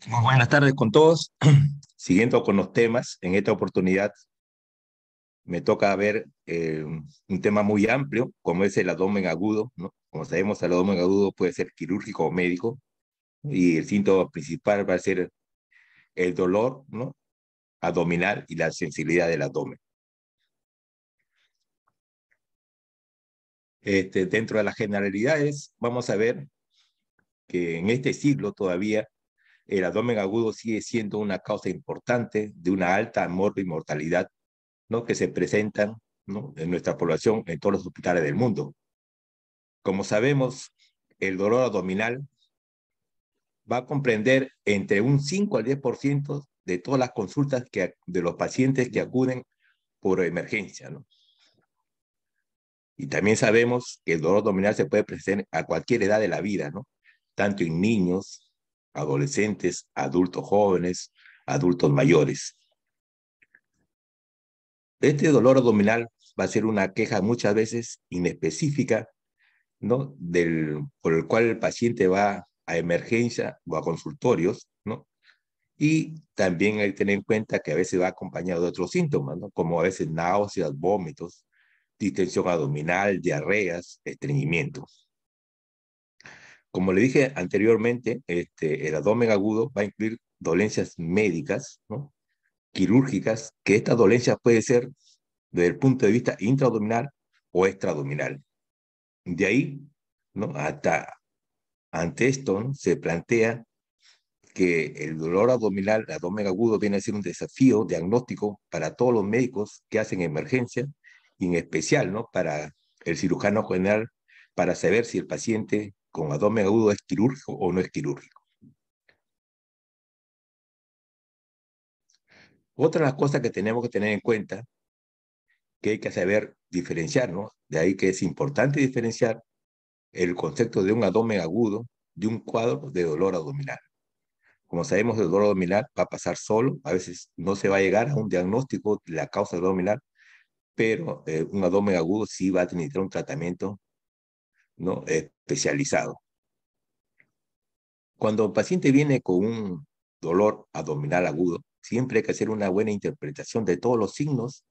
Muy buenas tardes con todos. Siguiendo con los temas, en esta oportunidad me toca ver un tema muy amplio, como es el abdomen agudo, ¿no? Como sabemos, el abdomen agudo puede ser quirúrgico o médico, y el síntoma principal va a ser el dolor, ¿no? Abdominal y la sensibilidad del abdomen. Dentro de las generalidades, vamos a ver que en este siglo todavía el abdomen agudo sigue siendo una causa importante de una alta mortalidad, ¿no? Que se presentan, ¿no? En nuestra población en todos los hospitales del mundo. Como sabemos, el dolor abdominal va a comprender entre un 5 al 10% de todas las consultas de los pacientes que acuden por emergencia, ¿no? Y también sabemos que el dolor abdominal se puede presentar a cualquier edad de la vida, ¿no? Tanto en niños, adolescentes, adultos jóvenes, adultos mayores. Este dolor abdominal va a ser una queja muchas veces inespecífica, ¿no? Por el cual el paciente va a emergencia o a consultorios, ¿no? Y también hay que tener en cuenta que a veces va acompañado de otros síntomas, ¿no? Como a veces náuseas, vómitos, distensión abdominal, diarreas, estreñimiento. Como le dije anteriormente, el abdomen agudo va a incluir dolencias médicas, ¿no? Quirúrgicas, que estas dolencias pueden ser desde el punto de vista intraabdominal o extraabdominal. De ahí, ¿no? Hasta ante esto, ¿no? Se plantea que el dolor abdominal, el abdomen agudo, viene a ser un desafío diagnóstico para todos los médicos que hacen emergencia, y en especial, ¿no? Para el cirujano general, para saber si el paciente con abdomen agudo es quirúrgico o no es quirúrgico. Otra de las cosas que tenemos que tener en cuenta, que hay que saber diferenciar, ¿no? De ahí que es importante diferenciar el concepto de un abdomen agudo de un cuadro de dolor abdominal. Como sabemos, el dolor abdominal va a pasar solo, a veces no se va a llegar a un diagnóstico de la causa del abdominal, pero un abdomen agudo sí va a tener un tratamiento, ¿no? Especializado. Cuando el paciente viene con un dolor abdominal agudo, siempre hay que hacer una buena interpretación de todos los signos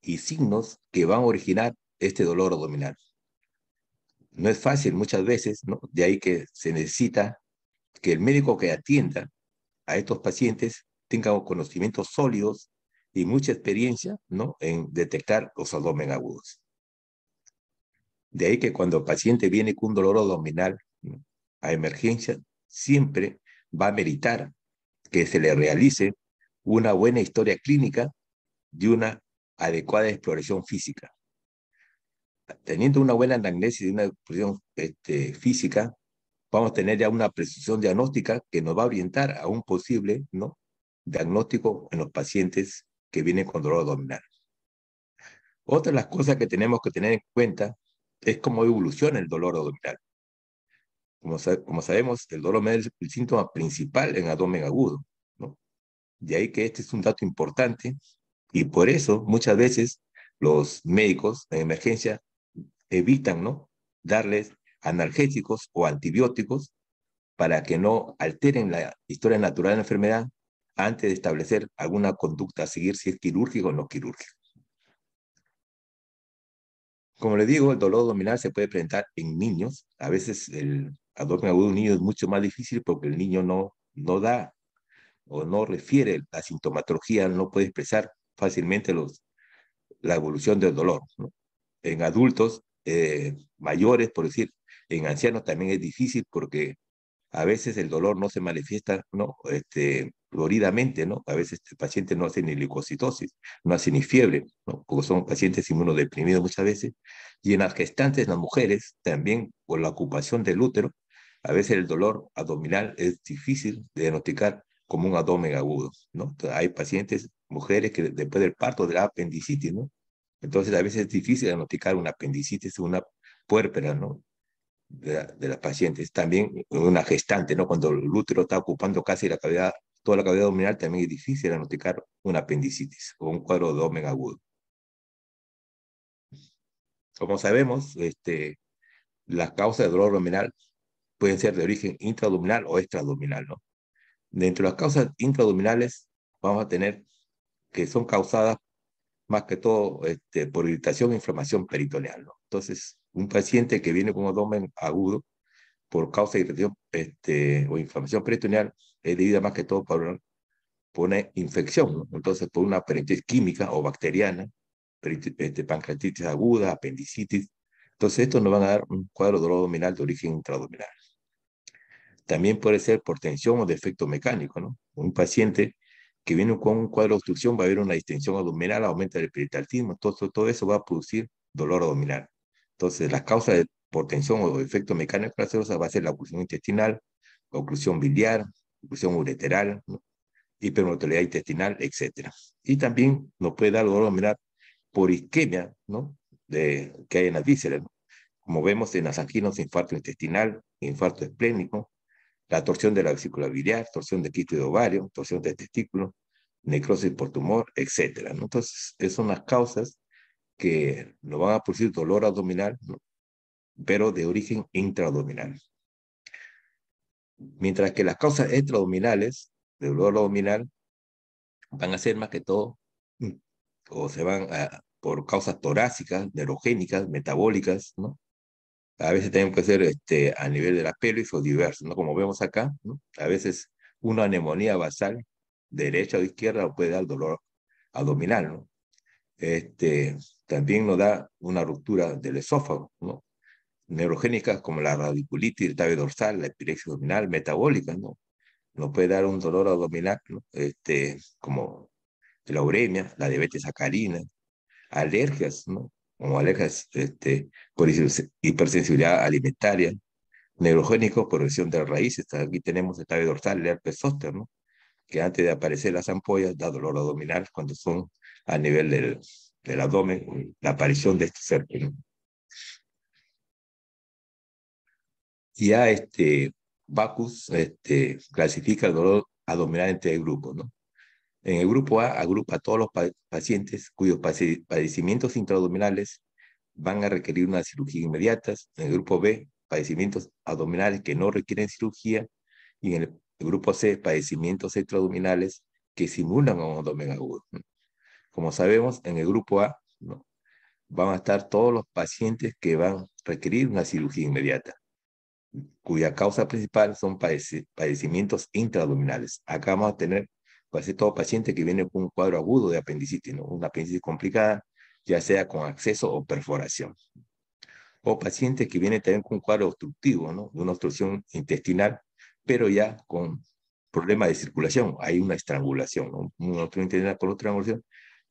y signos que van a originar este dolor abdominal. No es fácil muchas veces, ¿no? De ahí que se necesita que el médico que atienda a estos pacientes tengan conocimientos sólidos y mucha experiencia, ¿no? En detectar los abdomen agudos. De ahí que cuando el paciente viene con un dolor abdominal, ¿no? A emergencia, siempre va a meritar que se le realice una buena historia clínica y una adecuada exploración física. Teniendo una buena anamnesis y una exploración física, vamos a tener ya una precisión diagnóstica que nos va a orientar a un posible, ¿no? Diagnóstico en los pacientes que vienen con dolor abdominal. Otra de las cosas que tenemos que tener en cuenta es cómo evoluciona el dolor abdominal. Como sabemos, el dolor abdominal es el síntoma principal en abdomen agudo, ¿no? De ahí que este es un dato importante, y por eso muchas veces los médicos en emergencia evitan, ¿no? Darles analgésicos o antibióticos para que no alteren la historia natural de la enfermedad antes de establecer alguna conducta a seguir, si es quirúrgico o no quirúrgico. Como le digo, el dolor abdominal se puede presentar en niños. A veces el abdomen agudo de un niño es mucho más difícil porque el niño no da o no refiere la sintomatología, no puede expresar fácilmente la evolución del dolor, ¿no? En adultos mayores, por decir, en ancianos también es difícil porque a veces el dolor no se manifiesta, ¿no? Floridamente, ¿no? A veces el paciente no hace ni leucocitosis, no hace ni fiebre, ¿no? Porque son pacientes inmunodeprimidos muchas veces. Y en las gestantes, las mujeres, también por la ocupación del útero, a veces el dolor abdominal es difícil de diagnosticar como un abdomen agudo, ¿no? Entonces, hay pacientes, mujeres, que después del parto de la apendicitis, ¿no? Entonces a veces es difícil diagnosticar una apendicitis o una puérpera, ¿no? De las pacientes. También una gestante, ¿no? Cuando el útero está ocupando casi la cavidad, toda la cavidad abdominal, también es difícil diagnosticar una apendicitis o un cuadro de abdomen agudo. Como sabemos, las causas de dolor abdominal pueden ser de origen intraabdominal o extraabdominal, ¿no? Dentro de las causas intraabdominales vamos a tener que son causadas más que todo por irritación e inflamación peritoneal, ¿no? Entonces, un paciente que viene con abdomen agudo por causa de irritación o inflamación peritoneal es debida más que todo por una infección, ¿no? Entonces, por una peritonitis química o bacteriana, pancreatitis aguda, apendicitis. Entonces, estos nos van a dar un cuadro de dolor abdominal de origen intraabdominal. También puede ser por tensión o defecto mecánico, ¿no? Un paciente que viene con un cuadro de obstrucción va a haber una distensión abdominal, aumenta el peritaltismo, todo eso va a producir dolor abdominal. Entonces, las causas por tensión o defecto mecánico de la serosa va a ser la oclusión intestinal, oclusión biliar, oclusión ureteral, ¿no? Hipermotilidad intestinal, etcétera. Y también nos puede dar dolor abdominal por isquemia, ¿no? Que hay en las vísceras, ¿no? Como vemos en las anginas, infarto intestinal, infarto esplénico, la torsión de la vesícula biliar, torsión de quiste de ovario, torsión de testículo, necrosis por tumor, etcétera, ¿no? Entonces, esas son las causas que nos van a producir dolor abdominal, ¿no? Pero de origen intraabdominal. Mientras que las causas extraabdominales de dolor abdominal van a ser más que todo, o se van por causas torácicas, neurogénicas, metabólicas, ¿no? A veces tenemos que ser a nivel de la pelvis o diversos, ¿no? Como vemos acá, ¿no? A veces una neumonía basal, derecha o izquierda, puede dar dolor abdominal, ¿no? También nos da una ruptura del esófago, ¿no? Neurogénicas como la radiculitis irritable dorsal, la epilexia abdominal, metabólica, ¿no? Nos puede dar un dolor abdominal, ¿no? Como la uremia, la diabetes sacarina, alergias, ¿no? Como alergias por hipersensibilidad alimentaria, neurogénicos por lesión de raíces. Aquí tenemos el tallo dorsal, el herpes zóster, ¿no? Que antes de aparecer las ampollas da dolor abdominal cuando son a nivel del abdomen, la aparición de estos herpes, ¿no? Y ya Bacus clasifica el dolor abdominal en tres grupos, ¿no? En el grupo A agrupa a todos los pacientes cuyos padecimientos intraabdominales van a requerir una cirugía inmediata. En el grupo B, padecimientos abdominales que no requieren cirugía. Y en el grupo C, padecimientos extraabdominales que simulan un abdomen agudo, ¿no? Como sabemos, en el grupo A, ¿no?, van a estar todos los pacientes que van a requerir una cirugía inmediata, cuya causa principal son padecimientos intraabdominales. Acá vamos a tener casi todo paciente que viene con un cuadro agudo de apendicitis, ¿no? Una apendicitis complicada, ya sea con acceso o perforación. O paciente que viene también con un cuadro obstructivo, ¿no? Una obstrucción intestinal, pero ya con problemas de circulación, hay una estrangulación, ¿no? Una obstrucción intestinal por estrangulación,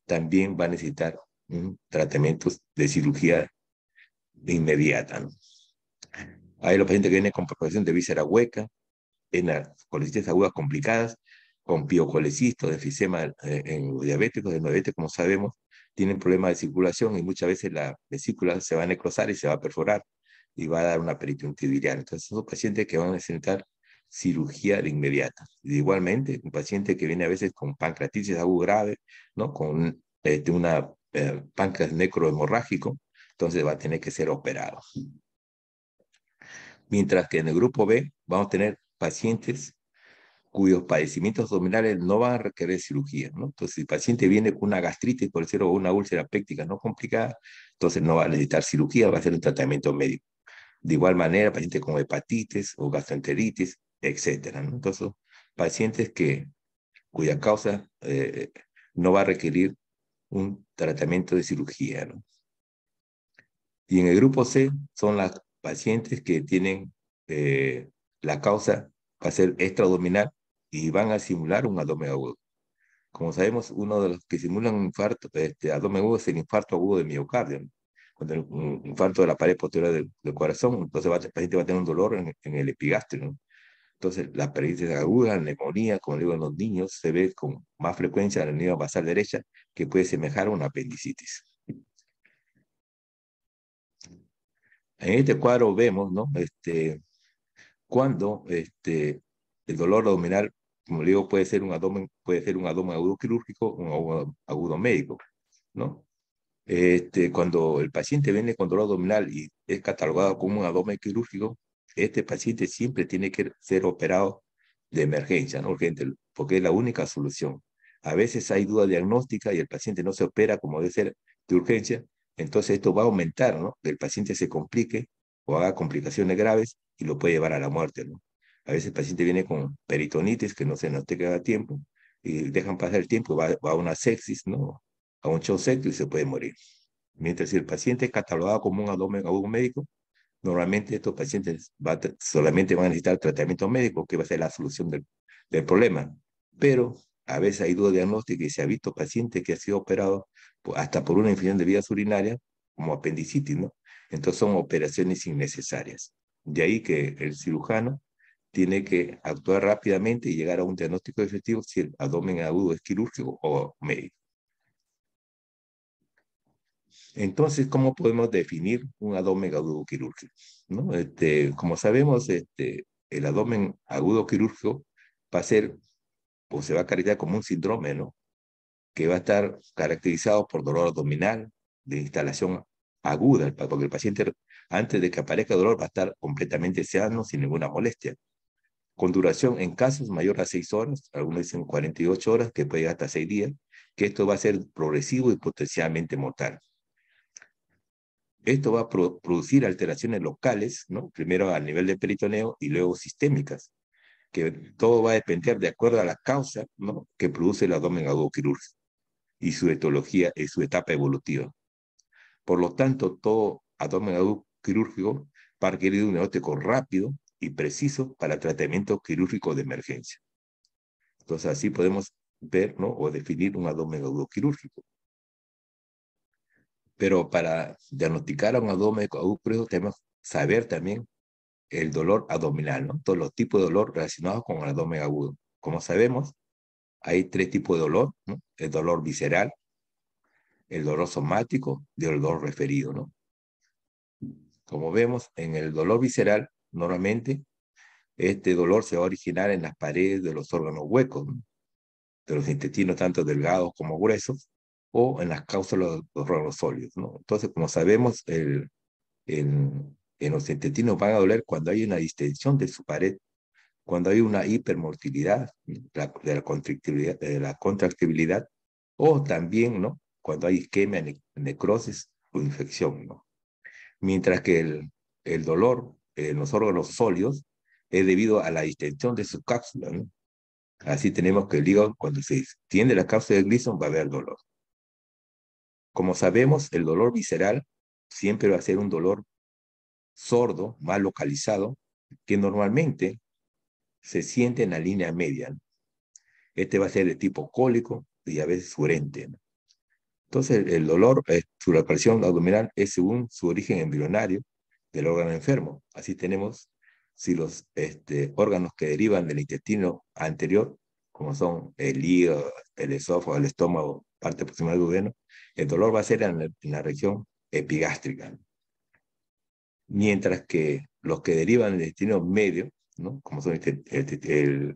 también va a necesitar tratamientos de cirugía inmediata, ¿no? Hay los pacientes que vienen con perforación de víscera hueca, en las colecitis agudas complicadas, con piocolecisto, enfisema en los diabéticos, en los diabetes, como sabemos, tienen problemas de circulación y muchas veces la vesícula se va a necrosar y se va a perforar y va a dar una peritonitis biliar. Entonces, son pacientes que van a necesitar cirugía de inmediata. Y igualmente, un paciente que viene a veces con pancreatitis aguda grave, ¿no? Con una páncreas necrohemorrágico, entonces va a tener que ser operado. Mientras que en el grupo B vamos a tener pacientes cuyos padecimientos abdominales no van a requerir cirugía, ¿no? Entonces, si el paciente viene con una gastritis, por decirlo, o una úlcera péptica no complicada, entonces no va a necesitar cirugía, va a ser un tratamiento médico. De igual manera, pacientes con hepatitis o gastroenteritis, etcétera, ¿no? Entonces, pacientes cuya causa no va a requerir un tratamiento de cirugía, ¿no? Y en el grupo C son las pacientes que tienen la causa va a ser extraabdominal y van a simular un abdomen agudo. Como sabemos, uno de los que simulan un infarto, abdomen agudo es el infarto agudo de miocardio, ¿no? Cuando un infarto de la pared posterior del corazón, entonces el paciente va a tener un dolor en el epigastrio, ¿no? Entonces, la peritonitis aguda, la neumonía, como digo, en los niños, se ve con más frecuencia en la hernia basal derecha, que puede semejar a una apendicitis. En este cuadro vemos, ¿no? Cuando el dolor abdominal, como le digo, puede ser un abdomen agudo quirúrgico o un agudo médico, ¿no? Cuando el paciente viene con dolor abdominal y es catalogado como un abdomen quirúrgico, este paciente siempre tiene que ser operado de emergencia, ¿no? Urgente, porque es la única solución. A veces hay duda diagnóstica y el paciente no se opera como debe ser de urgencia, entonces esto va a aumentar, ¿no? Que el paciente se complique o haga complicaciones graves y lo puede llevar a la muerte, ¿no? A veces el paciente viene con peritonitis que no se diagnostica a tiempo y dejan pasar el tiempo, va a una sepsis, ¿no? A un shock septic y se puede morir. Mientras si el paciente es catalogado como un abdomen agudo médico, normalmente estos pacientes solamente van a necesitar tratamiento médico, que va a ser la solución del problema. Pero a veces hay duda diagnóstica y se ha visto pacientes que han sido operados hasta por una infección de vías urinarias, como apendicitis, ¿no? Entonces son operaciones innecesarias. De ahí que el cirujano tiene que actuar rápidamente y llegar a un diagnóstico efectivo si el abdomen agudo es quirúrgico o médico. Entonces, ¿cómo podemos definir un abdomen agudo quirúrgico? ¿No? Como sabemos, el abdomen agudo quirúrgico va a ser, o se va a caracterizar como un síndrome, ¿no? Que va a estar caracterizado por dolor abdominal de instalación aguda, porque el paciente, antes de que aparezca dolor, va a estar completamente sano, sin ninguna molestia. Con duración en casos mayor a 6 horas, algunos dicen 48 horas, que puede llegar hasta 6 días, que esto va a ser progresivo y potencialmente mortal. Esto va a producir alteraciones locales, ¿no? Primero a nivel de peritoneo y luego sistémicas, que todo va a depender de acuerdo a la causa, ¿no? Que produce el abdomen agudo quirúrgico y su etiología y su etapa evolutiva. Por lo tanto, todo abdomen agudo quirúrgico va a requerir un diagnóstico rápido y preciso para tratamiento quirúrgico de emergencia. Entonces, así podemos ver, ¿no? O definir un abdomen agudo quirúrgico. Pero para diagnosticar a un abdomen agudo quirúrgico tenemos que saber también el dolor abdominal, ¿no? Todos los tipos de dolor relacionados con el abdomen agudo. Como sabemos, hay 3 tipos de dolor, ¿no? El dolor visceral, el dolor somático y el dolor referido, ¿no? Como vemos, en el dolor visceral, normalmente, este dolor se va a originar en las paredes de los órganos huecos, ¿no? De los intestinos, tanto delgados como gruesos, o en las cápsulas de los órganos sólidos, ¿no? Entonces, como sabemos, en los intestinos van a doler cuando hay una distensión de su pared, cuando hay una hipermotilidad de la contractibilidad, o también, ¿no? Cuando hay isquemia, necrosis o infección, ¿no? Mientras que el dolor en los órganos sólidos es debido a la distensión de su cápsula, ¿no? Así tenemos que el hígado, cuando se extiende la cápsula de Gleason, va a haber dolor. Como sabemos, el dolor visceral siempre va a ser un dolor sordo, mal localizado, que normalmente se siente en la línea media, ¿no? Este va a ser de tipo cólico y a veces urente, ¿no? Entonces, el dolor, su localización abdominal es según su origen embrionario del órgano enfermo. Así tenemos si los órganos que derivan del intestino anterior, como son el hígado, el esófago, el estómago, parte proximal del duodeno, el dolor va a ser en la región epigástrica. Mientras que los que derivan del intestino medio, ¿no? Como son el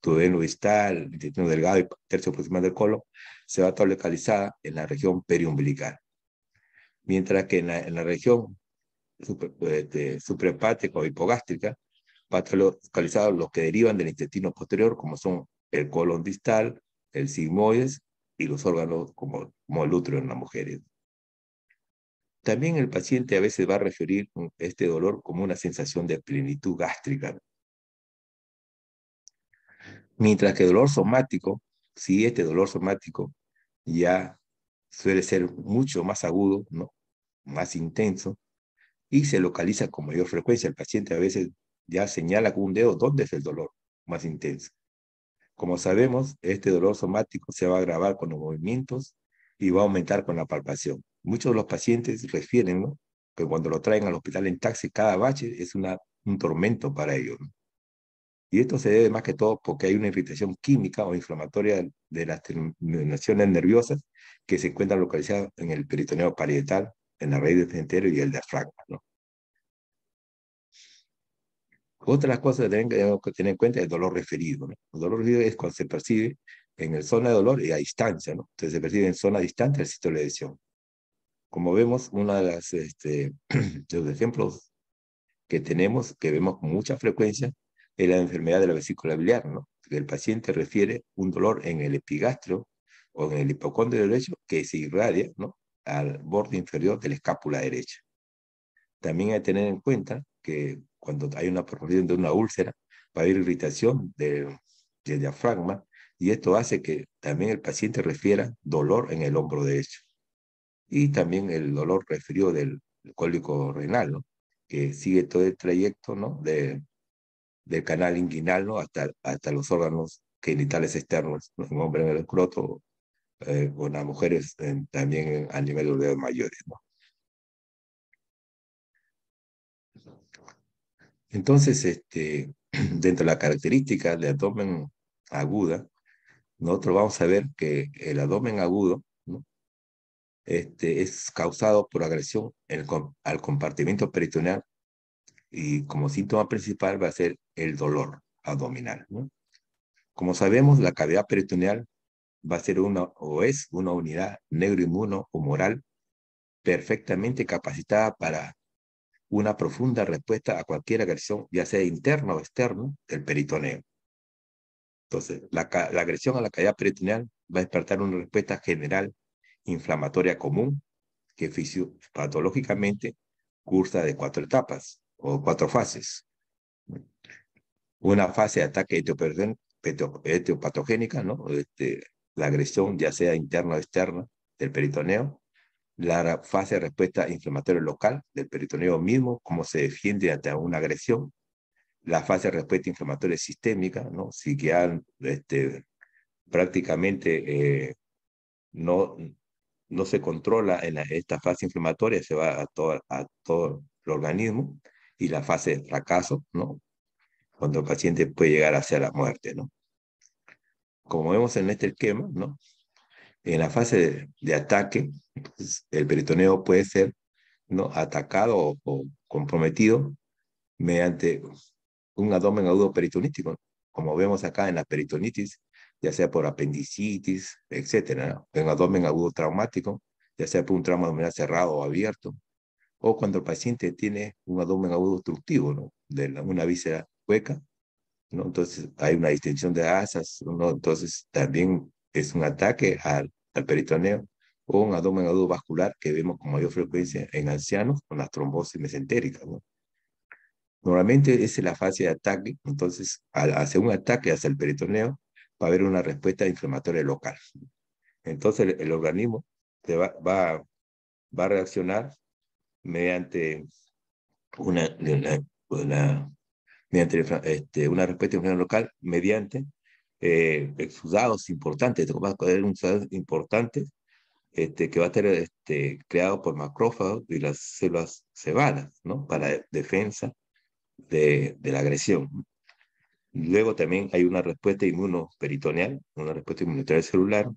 duodeno distal, el intestino delgado y tercio proximal del colon, se va a estar localizada en la región periumbilical. Mientras que en la región suprahepática o hipogástrica va a estar localizado los que derivan del intestino posterior, como son el colon distal, el sigmoides y los órganos como el útero en las mujeres. También el paciente a veces va a referir este dolor como una sensación de plenitud gástrica. Mientras que el dolor somático, si este dolor somático ya suele ser mucho más agudo, ¿no? Más intenso, y se localiza con mayor frecuencia. El paciente a veces ya señala con un dedo dónde es el dolor más intenso. Como sabemos, este dolor somático se va a agravar con los movimientos y va a aumentar con la palpación. Muchos de los pacientes refieren, ¿no? Que cuando lo traen al hospital en taxi, cada bache es un tormento para ellos, ¿no? Y esto se debe más que todo porque hay una irritación química o inflamatoria de las terminaciones nerviosas que se encuentran localizadas en el peritoneo parietal, en la raíz del centro y el diafragma, ¿no? Otra cosa que tenemos que tener en cuenta es el dolor referido, ¿no? El dolor referido es cuando se percibe en el zona de dolor y a distancia, ¿no? Entonces se percibe en zona distante del sitio de lesión. Como vemos, uno de, de los ejemplos que tenemos, que vemos con mucha frecuencia, es la enfermedad de la vesícula biliar, ¿no? El paciente refiere un dolor en el epigastrio o en el hipocondrio derecho que se irradia, ¿no?, al borde inferior de la escápula derecha. También hay que tener en cuenta que cuando hay una perforación de una úlcera, va a haber irritación del diafragma, y esto hace que también el paciente refiera dolor en el hombro derecho. Y también el dolor referido del cólico renal, ¿no?, que sigue todo el trayecto, ¿no?, del canal inguinal, ¿no?, hasta los órganos genitales externos, ¿no?, en hombres en el escroto, o en las mujeres también a nivel de los dedos mayores, ¿no? Entonces, dentro de la característica del abdomen aguda, nosotros vamos a ver que el abdomen agudo, ¿no?, es causado por agresión al compartimento peritoneal, y como síntoma principal va a ser el dolor abdominal, ¿no? Como sabemos, la cavidad peritoneal va a ser o es una unidad neuroinmunohumoral perfectamente capacitada para una profunda respuesta a cualquier agresión, ya sea interna o externa, del peritoneo. Entonces, la agresión a la cavidad peritoneal va a despertar una respuesta general inflamatoria común que fisiopatológicamente cursa de 4 etapas o 4 fases. Una fase de ataque etiopatogénica, ¿no? La agresión, ya sea interna o externa, del peritoneo. La fase de respuesta inflamatoria local del peritoneo mismo, cómo se defiende ante una agresión. La fase de respuesta inflamatoria sistémica, ¿no? Si ya prácticamente no, no se controla en esta fase inflamatoria, se va a todo el organismo. Y la fase de fracaso, ¿no?, cuando el paciente puede llegar hacia la muerte, ¿no? Como vemos en este esquema, ¿no?, en la fase de ataque, pues, el peritoneo puede ser, ¿no?, atacado o comprometido mediante un abdomen agudo peritonítico, como vemos acá en la peritonitis, ya sea por apendicitis, etcétera, ¿no?, en abdomen agudo traumático, ya sea por un trauma abdominal cerrado o abierto, o cuando el paciente tiene un abdomen agudo obstructivo, ¿no?, de una víscera hueca, ¿no? Entonces hay una distensión de asas, ¿no? Entonces también es un ataque al peritoneo, o un abdomen agudo vascular que vemos con mayor frecuencia en ancianos con las trombosis mesentéricas, ¿no? Normalmente esa es la fase de ataque. Entonces, al hacer un ataque hacia el peritoneo, va a haber una respuesta inflamatoria local. Entonces, el organismo va a reaccionar mediante una, mediante una respuesta inflamatoria local, mediante exudados importantes. Va a haber un exudado importante que va a estar creado por macrófagos y las células cebadas, ¿no?, para defensa de la agresión. Luego también hay una respuesta inmunoperitoneal, una respuesta inmunitaria celular,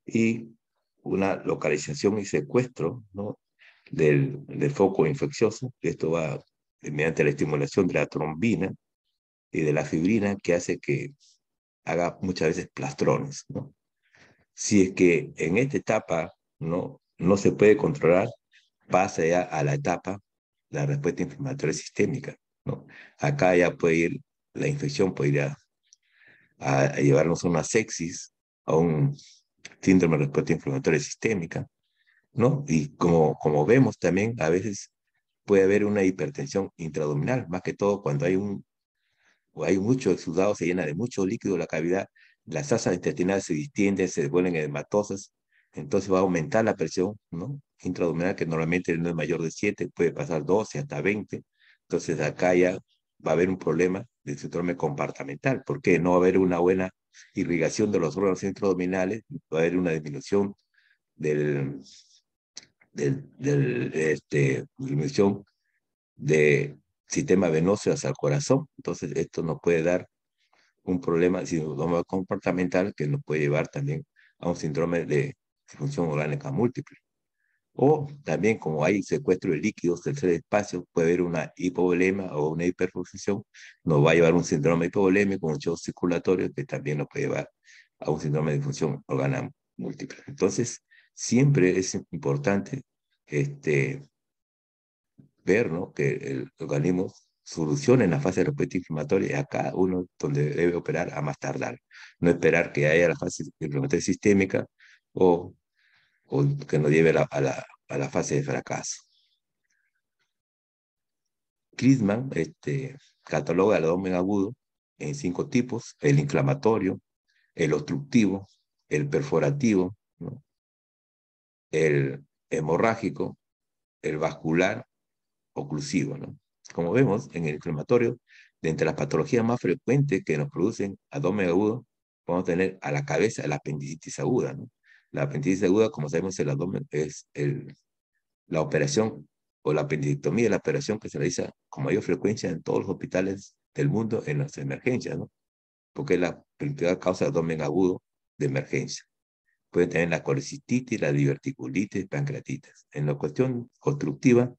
y una localización y secuestro, ¿no?, del foco infeccioso. Esto va mediante la estimulación de la trombina y de la fibrina, que hace que haga muchas veces plastrones, ¿no? Si es que en esta etapa no se puede controlar, pasa ya a la etapa, la respuesta inflamatoria sistémica, ¿no? Acá ya puede ir, la infección puede ir a llevarnos a una sepsis, a un síndrome de respuesta inflamatoria sistémica, ¿no? Y como vemos también, a veces puede haber una hipertensión intraabdominal, más que todo cuando hay mucho exudado, se llena de mucho líquido la cavidad, las asas intestinales se distienden, se vuelven edematosas, entonces va a aumentar la presión, ¿no?, intraabdominal, que normalmente no es mayor de 7, puede pasar 12 hasta 20. Entonces acá ya va a haber un problema de síndrome compartimental, porque no va a haber una buena irrigación de los órganos intraabdominales, va a haber una disminución del, disminución de sistema venoso hacia el corazón. Entonces esto nos puede dar un problema de síndrome comportamental que nos puede llevar también a un síndrome de disfunción orgánica múltiple. O también, como hay secuestro de líquidos del espacio, puede haber una hipovolema o una hiperfusión, nos va a llevar a un síndrome hipovolémico, un shock circulatorio, que también nos puede llevar a un síndrome de disfunción orgánica múltiple. Entonces, siempre es importante ver, ¿no?, que el organismo solución en la fase de respuesta inflamatoria es acá uno donde debe operar a más tardar. No esperar que haya la fase inflamatoria sistémica o, o que nos lleve a la fase de fracaso. Klitzmann cataloga el abdomen agudo en 5 tipos: el inflamatorio, el obstructivo, el perforativo, ¿no? El hemorrágico, el vascular, oclusivo, ¿no? Como vemos, en el inflamatorio, de entre las patologías más frecuentes que nos producen abdomen agudo, vamos a tener a la cabeza la apendicitis aguda, ¿no? La apendicitis aguda, como sabemos, el abdomen es la operación o la apendicectomía, la operación que se realiza con mayor frecuencia en todos los hospitales del mundo en las emergencias, ¿no? Porque es la principal causa de abdomen agudo de emergencia. Pueden tener la colecistitis, la diverticulitis, pancreatitis. En la cuestión obstructiva,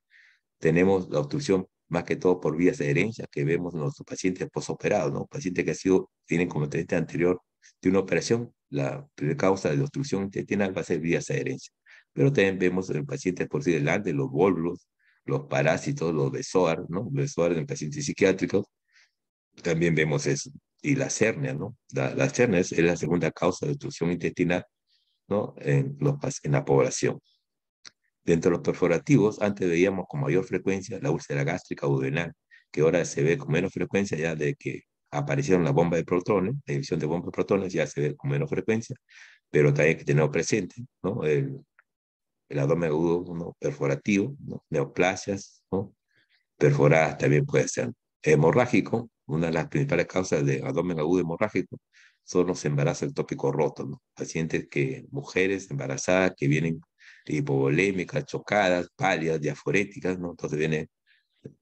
tenemos la obstrucción más que todo por vías de herencia que vemos en los pacientes posoperados, ¿no? Pacientes que tienen como antecedente anterior de una operación, la primera causa de obstrucción intestinal va a ser vías de herencia. Pero también vemos en pacientes por sí delante los volvos, los parásitos, los besoar, ¿no? Besoar en pacientes psiquiátricos, también vemos eso. Y las hernias, ¿no? Las hernias es la segunda causa de obstrucción intestinal, ¿no? En la población. Dentro de los perforativos, antes veíamos con mayor frecuencia la úlcera gástrica o duodenal, que ahora se ve con menos frecuencia ya de que aparecieron las bombas de protones, la emisión de bombas de protones ya se ve con menos frecuencia, pero también hay que tener presente, ¿no? El abdomen agudo, ¿no? Perforativo, ¿no? Neoplasias, ¿no? Perforadas también puede ser. Hemorrágico, una de las principales causas de abdomen agudo hemorrágico son los embarazos ectópicos rotos, ¿no? Mujeres embarazadas que vienen hipovolémicas, chocadas, pálidas, diaforéticas, ¿no? Entonces viene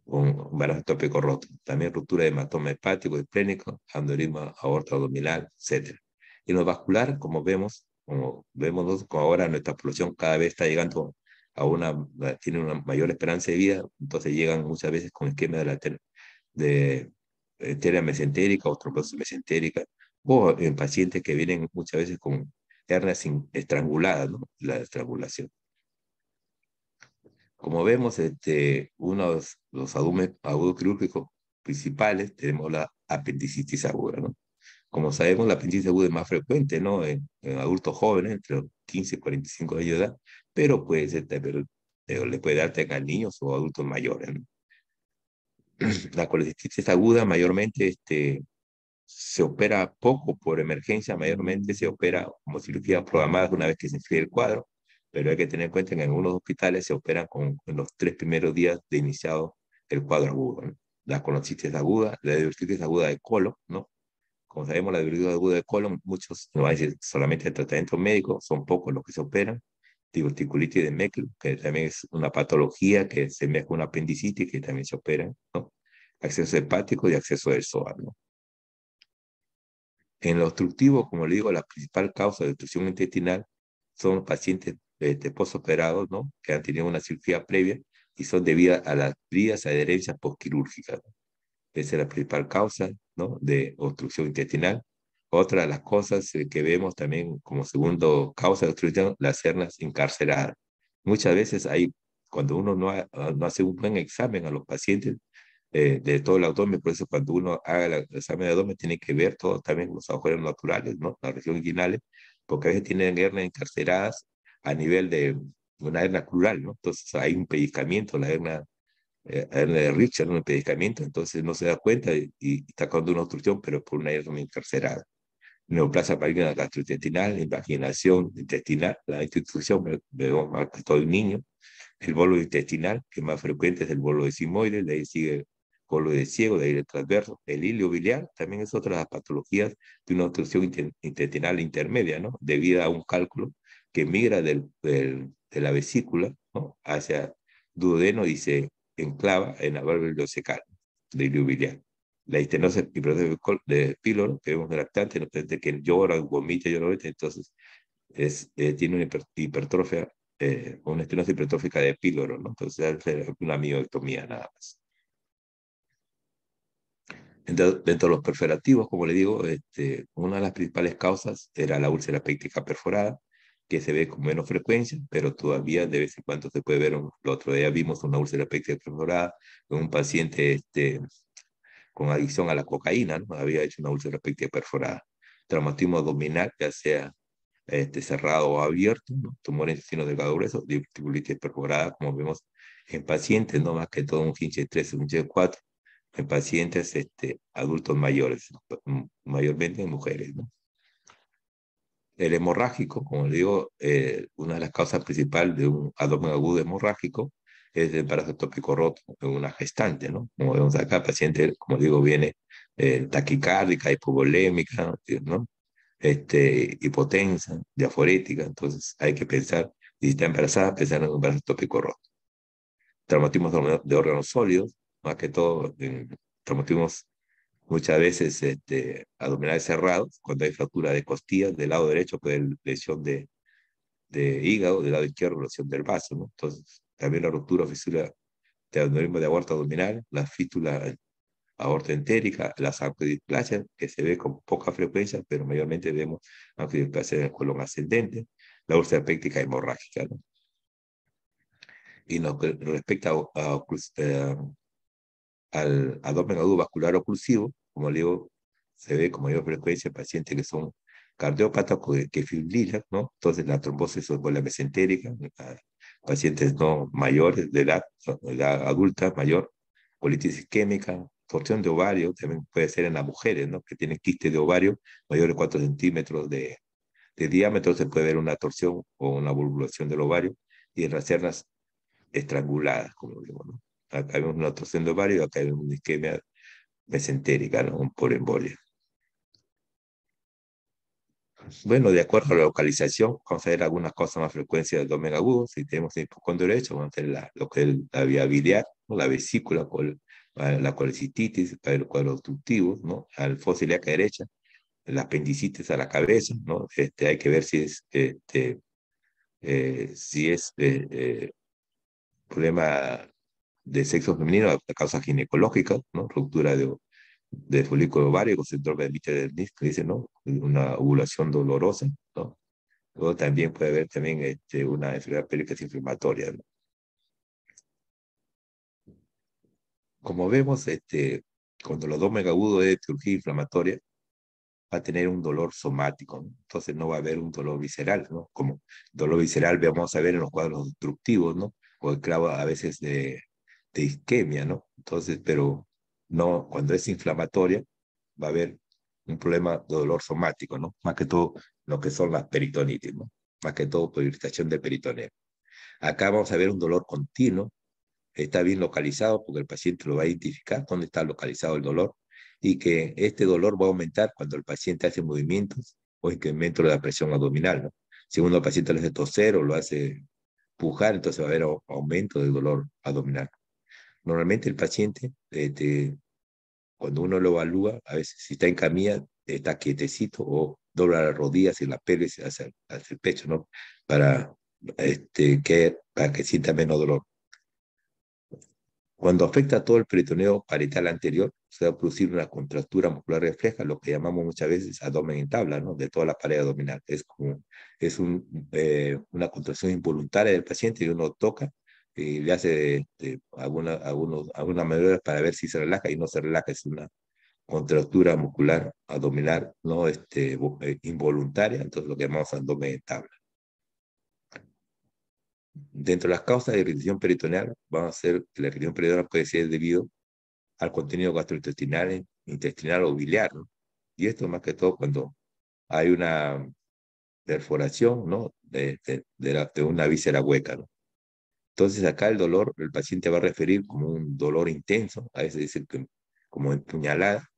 un embarazo ectópico roto. También ruptura de hematoma hepático y plénico, aneurisma aorta abdominal, etc. Y en lo vascular, como vemos nosotros, como ahora nuestra población cada vez está llegando tiene una mayor esperanza de vida, entonces llegan muchas veces con esquema de arteria mesentérica o trombosis mesentérica, o en pacientes que vienen muchas veces con hernias estranguladas, ¿no? La estrangulación. Como vemos, uno de los agudos quirúrgicos principales tenemos la apendicitis aguda, ¿no? Como sabemos, la apendicitis aguda es más frecuente, ¿no? En adultos jóvenes, entre los 15 y 45 años de edad, pero le puede dar a niños o adultos mayores, ¿no? La colecistitis aguda mayormente se opera poco por emergencia, mayormente se opera como cirugía programada una vez que se inscribe el cuadro, pero hay que tener en cuenta que en algunos hospitales se operan en los 3 primeros días de iniciado el cuadro agudo, ¿no? La colecitis aguda, la diverticulitis aguda de colon, ¿no? Como sabemos, la diverticulitis aguda de colon, muchos, no va a decir solamente el tratamiento médico, son pocos los que se operan. Diverticulitis de Meckel, que también es una patología que se mezcla con una apendicitis, que también se opera, ¿no? Acceso hepático y acceso del psoas, ¿no? En lo obstructivo, como le digo, la principal causa de obstrucción intestinal son pacientes posoperados, ¿no? Que han tenido una cirugía previa y son debidas a las vías adherencias postquirúrgicas, ¿no? Esa es la principal causa, ¿no? De obstrucción intestinal. Otra de las cosas que vemos también como segundo causa de obstrucción, las hernias encarceradas. Muchas veces cuando uno no hace un buen examen a los pacientes, de todo el abdomen, por eso cuando uno haga el examen de abdomen tiene que ver todo, también los agujeros naturales, ¿no? La región inguinal, porque a veces tienen hernias encarceradas a nivel de una hernia crural, ¿no? Entonces hay un pellizcamiento, hernia de Richard, un pellizcamiento, entonces no se da cuenta y está con una obstrucción, pero por una hernia encarcerada. Neoplasia maligna gastrointestinal, invaginación intestinal, la institución, vemos más que todo el niño, el bolo intestinal, que más frecuente es el bolo de sigmoide, de ahí sigue el bolo de ciego, de ahí el transverso. El hilio biliar también es otra de las patologías de una obstrucción intestinal intermedia, ¿no? Debido a un cálculo que migra de la vesícula, ¿no? Hacia duodeno y se enclava en la válvula ileocecal de hilio biliar. La estenosis hipertrófica de píloro, que vemos en el lactante, no que llora, vomita, llora, entonces tiene una hipertrofia, una estenosis hipertrófica de píloro, ¿no? Entonces hace una mioectomía nada más. Dentro de los perforativos, como le digo, una de las principales causas era la úlcera péptica perforada, que se ve con menos frecuencia, pero todavía de vez en cuando se puede ver. El otro día vimos una úlcera péptica perforada en un paciente con adicción a la cocaína, ¿no? Había hecho una úlcera péptica perforada. Traumatismo abdominal, ya sea cerrado o abierto, ¿no? Tumor intestino delgado grueso, diverticulitis perforada, como vemos en pacientes, no más que todo un Hinchey 3, un Hinchey 4, en pacientes adultos mayores, mayormente en mujeres, ¿no? El hemorrágico, como le digo, una de las causas principales de un abdomen agudo hemorrágico es el embarazo ectópico roto en una gestante, ¿no? Como vemos acá, el paciente, como digo, viene taquicárdica, hipovolémica, ¿no? Hipotensa, diaforética, entonces hay que pensar, si está embarazada, pensar en un embarazo ectópico roto. Traumatismos de órganos sólidos, más que todo, traumatismos muchas veces abdominales cerrados, cuando hay fractura de costillas, del lado derecho puede haber lesión de hígado, del lado izquierdo lesión del vaso, ¿no? Entonces, también la ruptura o fisura de aneurisma de aorta abdominal, la fístula aorta entérica, las angiodisplasias, que se ve con poca frecuencia, pero mayormente vemos angiodisplasia en el colon ascendente, la úlcera péptica hemorrágica, ¿no? Y en lo que respecta al abdomen agudo vascular oclusivo, como le digo, se ve con mayor frecuencia en pacientes que son cardiópatas que fibrilan, ¿no? Entonces la trombosis la mesentérica, pacientes no mayores de edad adulta mayor, colitis isquémica, torsión de ovario, también puede ser en las mujeres, ¿no? Que tienen quiste de ovario mayor de 4 centímetros de diámetro, se puede ver una torsión o una bulbulación del ovario, y en las cernas estranguladas, como digo, ¿no? Acá vemos una torsión de ovario, acá vemos una isquemia mesentérica, ¿no? Por embolia. Bueno, de acuerdo a la localización, vamos a ver algunas cosas más frecuencia del abdomen agudo. Si tenemos el hipocondrio derecho, vamos a ver lo que es la vía biliar, ¿no? La vesícula, la colecititis, el cuadro obstructivo, ¿no? Al fosa ilíaca derecha, la apendicitis a la cabeza, ¿no? Hay que ver si es problema de sexo femenino a causa ginecológica, ¿no? Ruptura de folículo ovario con síndrome de Mitchell-Dennis, que dice, ¿no? Una ovulación dolorosa, ¿no? Luego también puede haber también una enfermedad pélvica inflamatoria, ¿no? Como vemos, cuando el abdomen agudo es de etiología inflamatoria, va a tener un dolor somático, ¿no? Entonces no va a haber un dolor visceral, ¿no? Como dolor visceral vamos a ver en los cuadros obstructivos, ¿no? O el clavo a veces de isquemia, ¿no? Entonces, pero no, cuando es inflamatoria, va a haber un problema de dolor somático, ¿no? Más que todo lo que son las peritonitis, ¿no? Más que todo por irritación del peritoneo. Acá vamos a ver un dolor continuo, está bien localizado porque el paciente lo va a identificar dónde está localizado el dolor, y que este dolor va a aumentar cuando el paciente hace movimientos o incremento de la presión abdominal, ¿no? Si uno al paciente lo hace toser o lo hace pujar, entonces va a haber aumento del dolor abdominal. Normalmente el paciente, cuando uno lo evalúa, a veces si está en camilla, está quietecito o dobla las rodillas y la pelvis hacia el pecho, ¿no? Para, para que sienta menos dolor. Cuando afecta a todo el peritoneo parietal anterior, se va a producir una contractura muscular refleja, lo que llamamos muchas veces abdomen en tabla, ¿no? De toda la pared abdominal. Una contracción involuntaria del paciente y uno toca y le hace algunas maniobras para ver si se relaja y no se relaja. Es una contractura muscular abdominal, ¿no? Involuntaria, entonces lo que llamamos abdomen en tabla. Dentro de las causas de irritación peritoneal, vamos a ser que la irritación peritoneal puede ser debido al contenido gastrointestinal, intestinal o biliar, ¿no? Y esto más que todo cuando hay una perforación, ¿no? De una víscera hueca, ¿no? Entonces acá el dolor, el paciente va a referir como un dolor intenso, a veces dice que como empuñalada,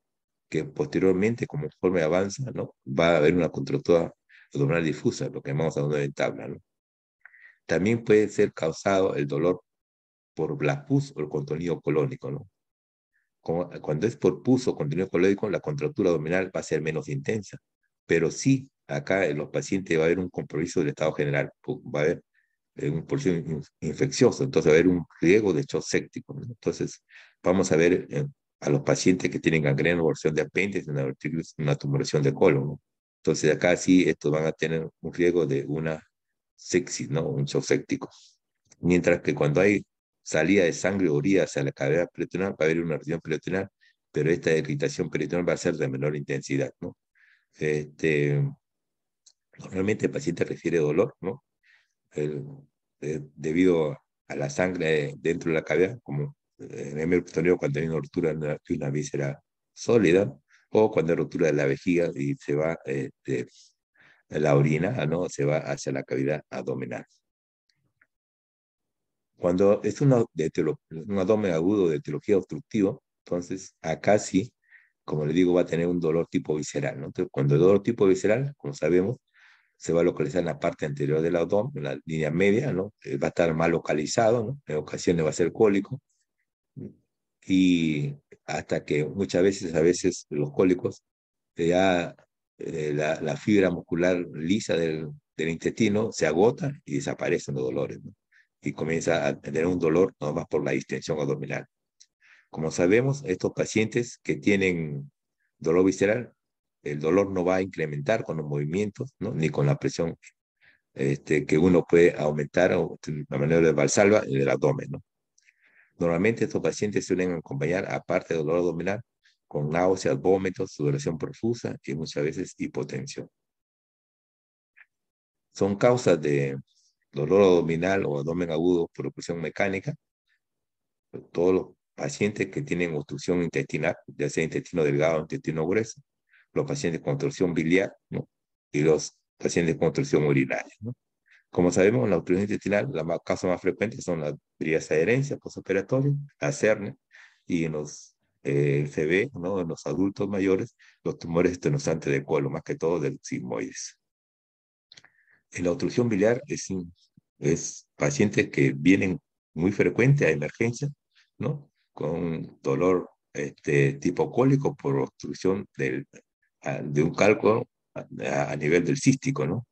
que posteriormente, como conforme avanza, ¿no? Va a haber una contractura abdominal difusa, lo que llamamos abdomen de tabla, ¿no? También puede ser causado el dolor por la pus o el contenido colónico, ¿no? Cuando es por pus o contenido colónico, la contractura abdominal va a ser menos intensa, pero sí, acá en los pacientes va a haber un compromiso del estado general, va a haber un porción infeccioso, entonces va a haber un riesgo de shock séptico, ¿no? Entonces, vamos a ver a los pacientes que tienen gangrena o porción de apéndice, una diverticulitis, una tumoración de colon, ¿no? Entonces, acá sí, estos van a tener un riesgo de una sepsis, ¿no? Un shock séptico. Mientras que cuando hay salida de sangre o orina hacia la cavidad peritoneal, va a haber una irritación peritoneal, pero esta irritación peritoneal va a ser de menor intensidad, ¿no? Este, Normalmente el paciente refiere dolor, ¿no? El- Debido a la sangre dentro de la cavidad, como en el peritoneal cuando hay una ruptura de una víscera sólida, o cuando hay ruptura de la vejiga y se va la orina, ¿no? Se va hacia la cavidad abdominal. Cuando es un abdomen agudo de etiología obstructiva, entonces acá sí, como le digo, va a tener un dolor tipo visceral, ¿no? Entonces, cuando el dolor tipo visceral, como sabemos, se va a localizar en la parte anterior del abdomen, en la línea media, ¿no? Va a estar mal localizado, ¿no? En ocasiones va a ser cólico, y hasta que muchas veces, a veces los cólicos, ya la fibra muscular lisa del intestino se agota y desaparecen los dolores, ¿no? Y comienza a tener un dolor nomás por la distensión abdominal. Como sabemos, estos pacientes que tienen dolor visceral, el dolor no va a incrementar con los movimientos, ¿no? Ni con la presión que uno puede aumentar o de la manera de Valsalva en el abdomen, ¿no? Normalmente estos pacientes suelen acompañar, aparte del dolor abdominal, con náuseas, vómitos, sudoración profusa y muchas veces hipotensión. Son causas de dolor abdominal o abdomen agudo por oclusión mecánica. Todos los pacientes que tienen obstrucción intestinal, ya sea intestino delgado o intestino grueso, los pacientes con obstrucción biliar, ¿no? Y los pacientes con obstrucción urinaria, ¿no? Como sabemos, la obstrucción intestinal, las causas más frecuentes son las vías de adherencia postoperatoria, la CERNE, y en los CB, ¿no? En los adultos mayores, los tumores estenosantes de colon, más que todo del sigmoides. En la obstrucción biliar es pacientes que vienen muy frecuente a emergencia, ¿no? Con dolor tipo cólico por obstrucción de un cálculo a nivel del cístico, ¿no?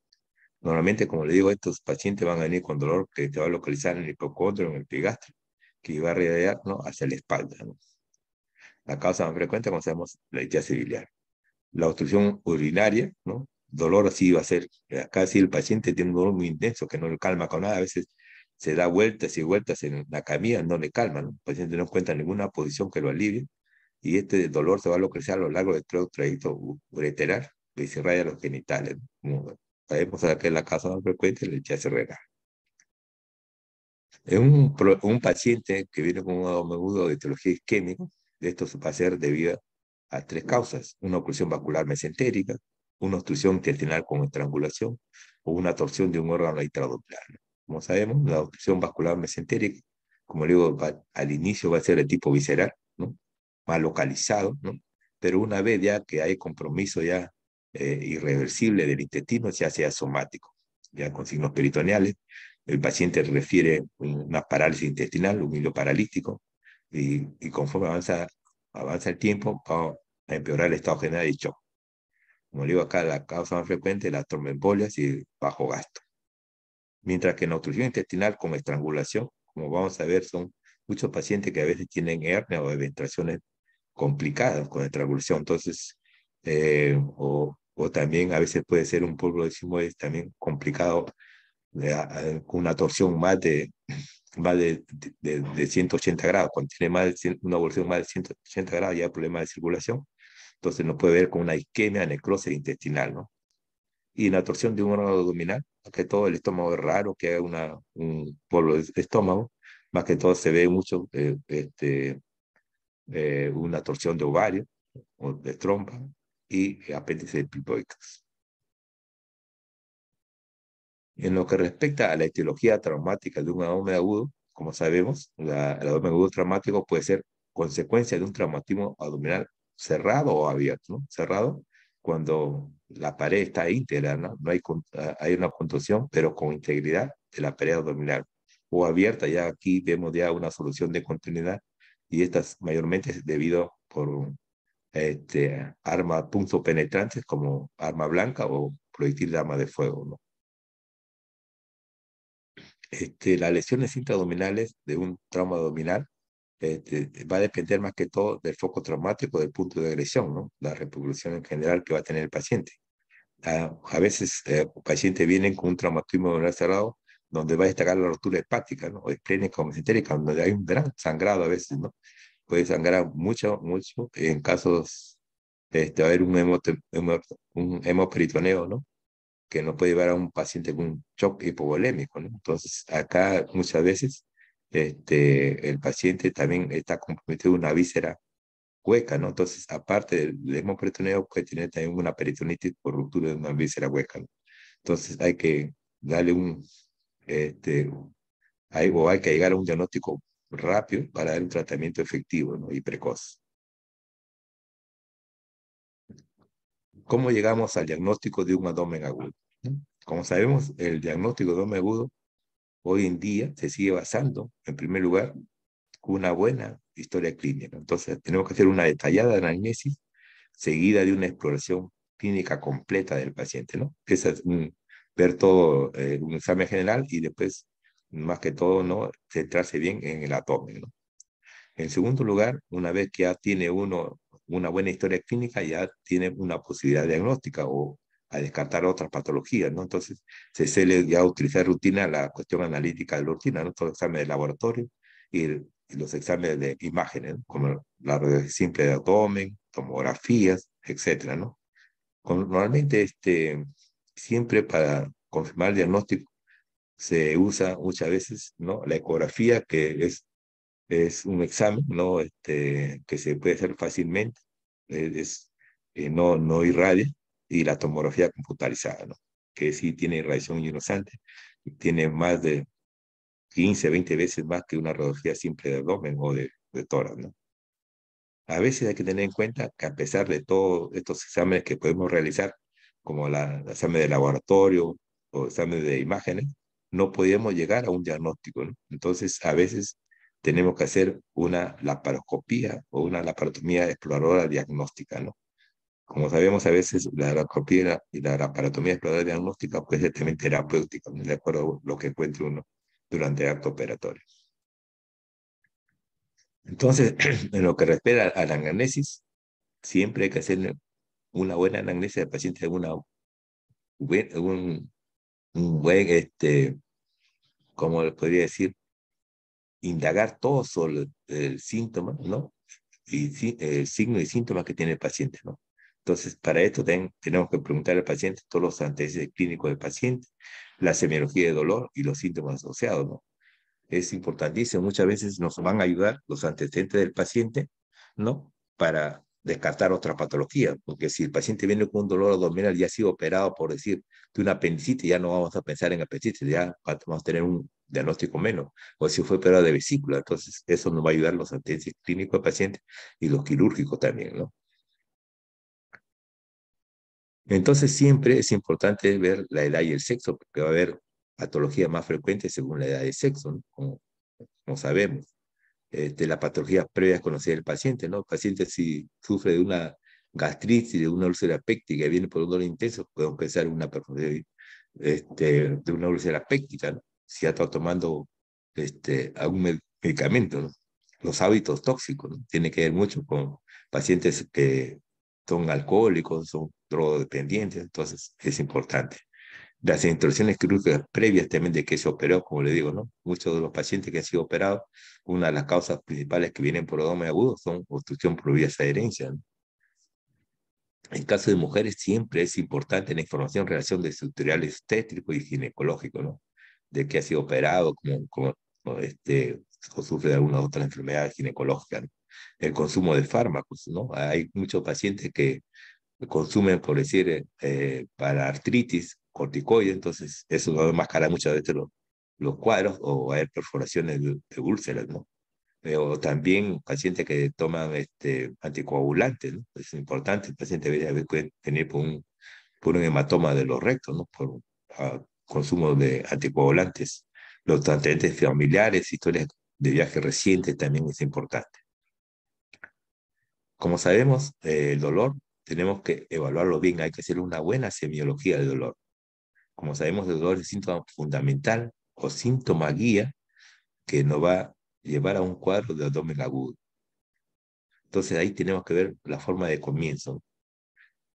Normalmente, como le digo, estos pacientes van a venir con dolor que te va a localizar en el hipocondrio, en el epigastrio, que va a irradiar, ¿no? Hacia la espalda, ¿no? La causa más frecuente, como sabemos, la litiasis biliar. La obstrucción urinaria, ¿no? Dolor así va a ser, acá sí el paciente tiene un dolor muy intenso que no le calma con nada, a veces se da vueltas y vueltas en la camilla, no le calma, ¿no? El paciente no encuentra ninguna posición que lo alivie, y este dolor se va a localizar a lo largo de todo el trayecto ureteral y se irradia los genitales, ¿no? Como sabemos que es la causa más frecuente, la litiasis renal. Es un paciente que viene con un agudo de etiología isquémica. Esto va a ser debido a tres causas: una oclusión vascular mesentérica, una obstrucción intestinal con estrangulación o una torsión de un órgano intraabdominal. Como sabemos, la obstrucción vascular mesentérica, como le digo, al inicio va a ser de tipo visceral, ¿no? Más localizado, ¿no? Pero una vez ya que hay compromiso ya irreversible del intestino, se hace somático, ya con signos peritoneales. El paciente refiere una parálisis intestinal, un hilo paralítico, y conforme avanza el tiempo, va a empeorar el estado general de shock. Como digo acá, la causa más frecuente es la tromboembolias y bajo gasto. Mientras que en obstrucción intestinal con estrangulación, como vamos a ver, son muchos pacientes que a veces tienen hernia o eventuaciones complicadas con estrangulación. Entonces, o también a veces puede ser un polvo de sigmoides también complicado, con una torsión más de 180 grados. Cuando tiene una evolución más de 180 grados, ya hay problema de circulación. Entonces no puede ver con una isquemia, necrosis intestinal, ¿no? Y la torsión de un órgano abdominal, más que todo el estómago es raro que haya un polvo de estómago, más que todo se ve mucho una torsión de ovario o de trompa y apéndice pipoicas. En lo que respecta a la etiología traumática de un abdomen agudo, como sabemos, el abdomen agudo traumático puede ser consecuencia de un traumatismo abdominal cerrado o abierto, ¿no? Cerrado cuando la pared está íntegra, ¿no? No hay, hay una contusión, pero con integridad de la pared abdominal. O abierta, ya aquí vemos ya una solución de continuidad, y estas mayormente es debido por armas punzopenetrantes como arma blanca o proyectil de arma de fuego, ¿no? Las lesiones intraabdominales de un trauma abdominal va a depender más que todo del foco traumático, del punto de agresión, ¿no? La repercusión en general que va a tener el paciente. A veces pacientes vienen con un traumatismo abdominal cerrado donde va a destacar la rotura hepática, ¿no? O esplénica o mesentérica, donde hay un gran sangrado a veces, ¿no? Puede sangrar mucho, mucho. En casos, va a haber un hemoperitoneo, ¿no? Que no puede llevar a un paciente con un shock hipovolémico, ¿no? Entonces, acá muchas veces el paciente también está comprometido en una víscera hueca, ¿no? Entonces, aparte del hemoperitoneo, puede tener también una peritonitis por ruptura de una víscera hueca, ¿no? Entonces, hay que darle este, hay que llegar a un diagnóstico rápido para dar un tratamiento efectivo, ¿no? Y precoz. ¿Cómo llegamos al diagnóstico de un abdomen agudo? ¿No? Como sabemos, el diagnóstico de abdomen agudo hoy en día se sigue basando, en primer lugar, con una buena historia clínica. Entonces, tenemos que hacer una detallada anamnesis seguida de una exploración clínica completa del paciente, ¿no? Esa es ver todo, un examen general y después, más que todo, ¿no? Centrarse bien en el abdomen, ¿no? En segundo lugar, una vez que ya tiene uno una buena historia clínica, ya tiene una posibilidad diagnóstica o a descartar otras patologías, ¿no? Entonces, se suele ya utilizar rutina la cuestión analítica de la rutina, ¿no? Todos los exámenes de laboratorio y los exámenes de imágenes, ¿no? Como la radiografía simple de abdomen, tomografías, etcétera, ¿no? Normalmente, siempre para confirmar el diagnóstico se usa muchas veces, ¿no? La ecografía, que es un examen, ¿no? Que se puede hacer fácilmente, no irradia, y la tomografía computarizada, ¿no? Que sí tiene irradiación ionizante, tiene más de 15, 20 veces más que una radiografía simple de abdomen o de tórax, ¿no? A veces hay que tener en cuenta que a pesar de todos estos exámenes que podemos realizar, como el examen de laboratorio o examen de imágenes, no podemos llegar a un diagnóstico, ¿no? Entonces, a veces tenemos que hacer una laparoscopía o una laparotomía exploradora diagnóstica, ¿no? Como sabemos, a veces la laparoscopía y la laparotomía exploradora diagnóstica puede ser también terapéutica, ¿no? De acuerdo a lo que encuentre uno durante el acto operatorio. Entonces, en lo que respecta a la anamnesis, siempre hay que hacer una buena anamnesis del paciente, un buen, ¿cómo le podría decir? Indagar todo sobre el síntoma, ¿no? Y el signo y síntomas que tiene el paciente, ¿no? Entonces, para esto tenemos que preguntar al paciente todos los antecedentes clínicos del paciente, la semiología de dolor y los síntomas asociados, ¿no? Es importantísimo. Muchas veces nos van a ayudar los antecedentes del paciente, ¿no? Para descartar otra patología, porque si el paciente viene con un dolor abdominal y ha sido operado, por decir, de una apendicitis, ya no vamos a pensar en apendicitis, ya vamos a tener un diagnóstico menos, o si fue operado de vesícula, entonces eso nos va a ayudar los antecedentes clínicos del paciente y los quirúrgicos también, ¿no? Entonces siempre es importante ver la edad y el sexo, porque va a haber patologías más frecuentes según la edad y el sexo, ¿no? Como sabemos. La patología previa a conocer el paciente, ¿no? El paciente si sufre de una gastritis, de una úlcera péptica y viene por un dolor intenso, podemos pensar en una perforación de una úlcera péptica, ¿no? Si ha estado tomando algún medicamento, ¿no? Los hábitos tóxicos, ¿no? Tiene que ver mucho con pacientes que son alcohólicos, son drogodependientes, entonces es importante. Las intervenciones quirúrgicas previas también de que se operó, como le digo, ¿no? Muchos de los pacientes que han sido operados, una de las causas principales que vienen por abdomen agudo son obstrucción por vías de adherencia, ¿no? En caso de mujeres siempre es importante la información en relación de su historial estético y ginecológico, ¿no? De que ha sido operado, o sufre de alguna otra enfermedad ginecológica, ¿no? El consumo de fármacos, ¿no? Hay muchos pacientes que consumen, por decir, para artritis, corticoides, entonces eso va a enmascarar muchas veces los cuadros o va a haber perforaciones de úlceras, ¿no? O también pacientes que toman anticoagulantes, ¿no? Es importante, el paciente puede tener por un hematoma de los rectos, ¿no? Por consumo de anticoagulantes. Los antecedentes familiares, historias de viajes recientes también es importante. Como sabemos, el dolor tenemos que evaluarlo bien, hay que hacer una buena semiología del dolor. Como sabemos, el dolor es síntoma fundamental o síntoma guía que nos va a llevar a un cuadro de abdomen agudo. Entonces ahí tenemos que ver la forma de comienzo.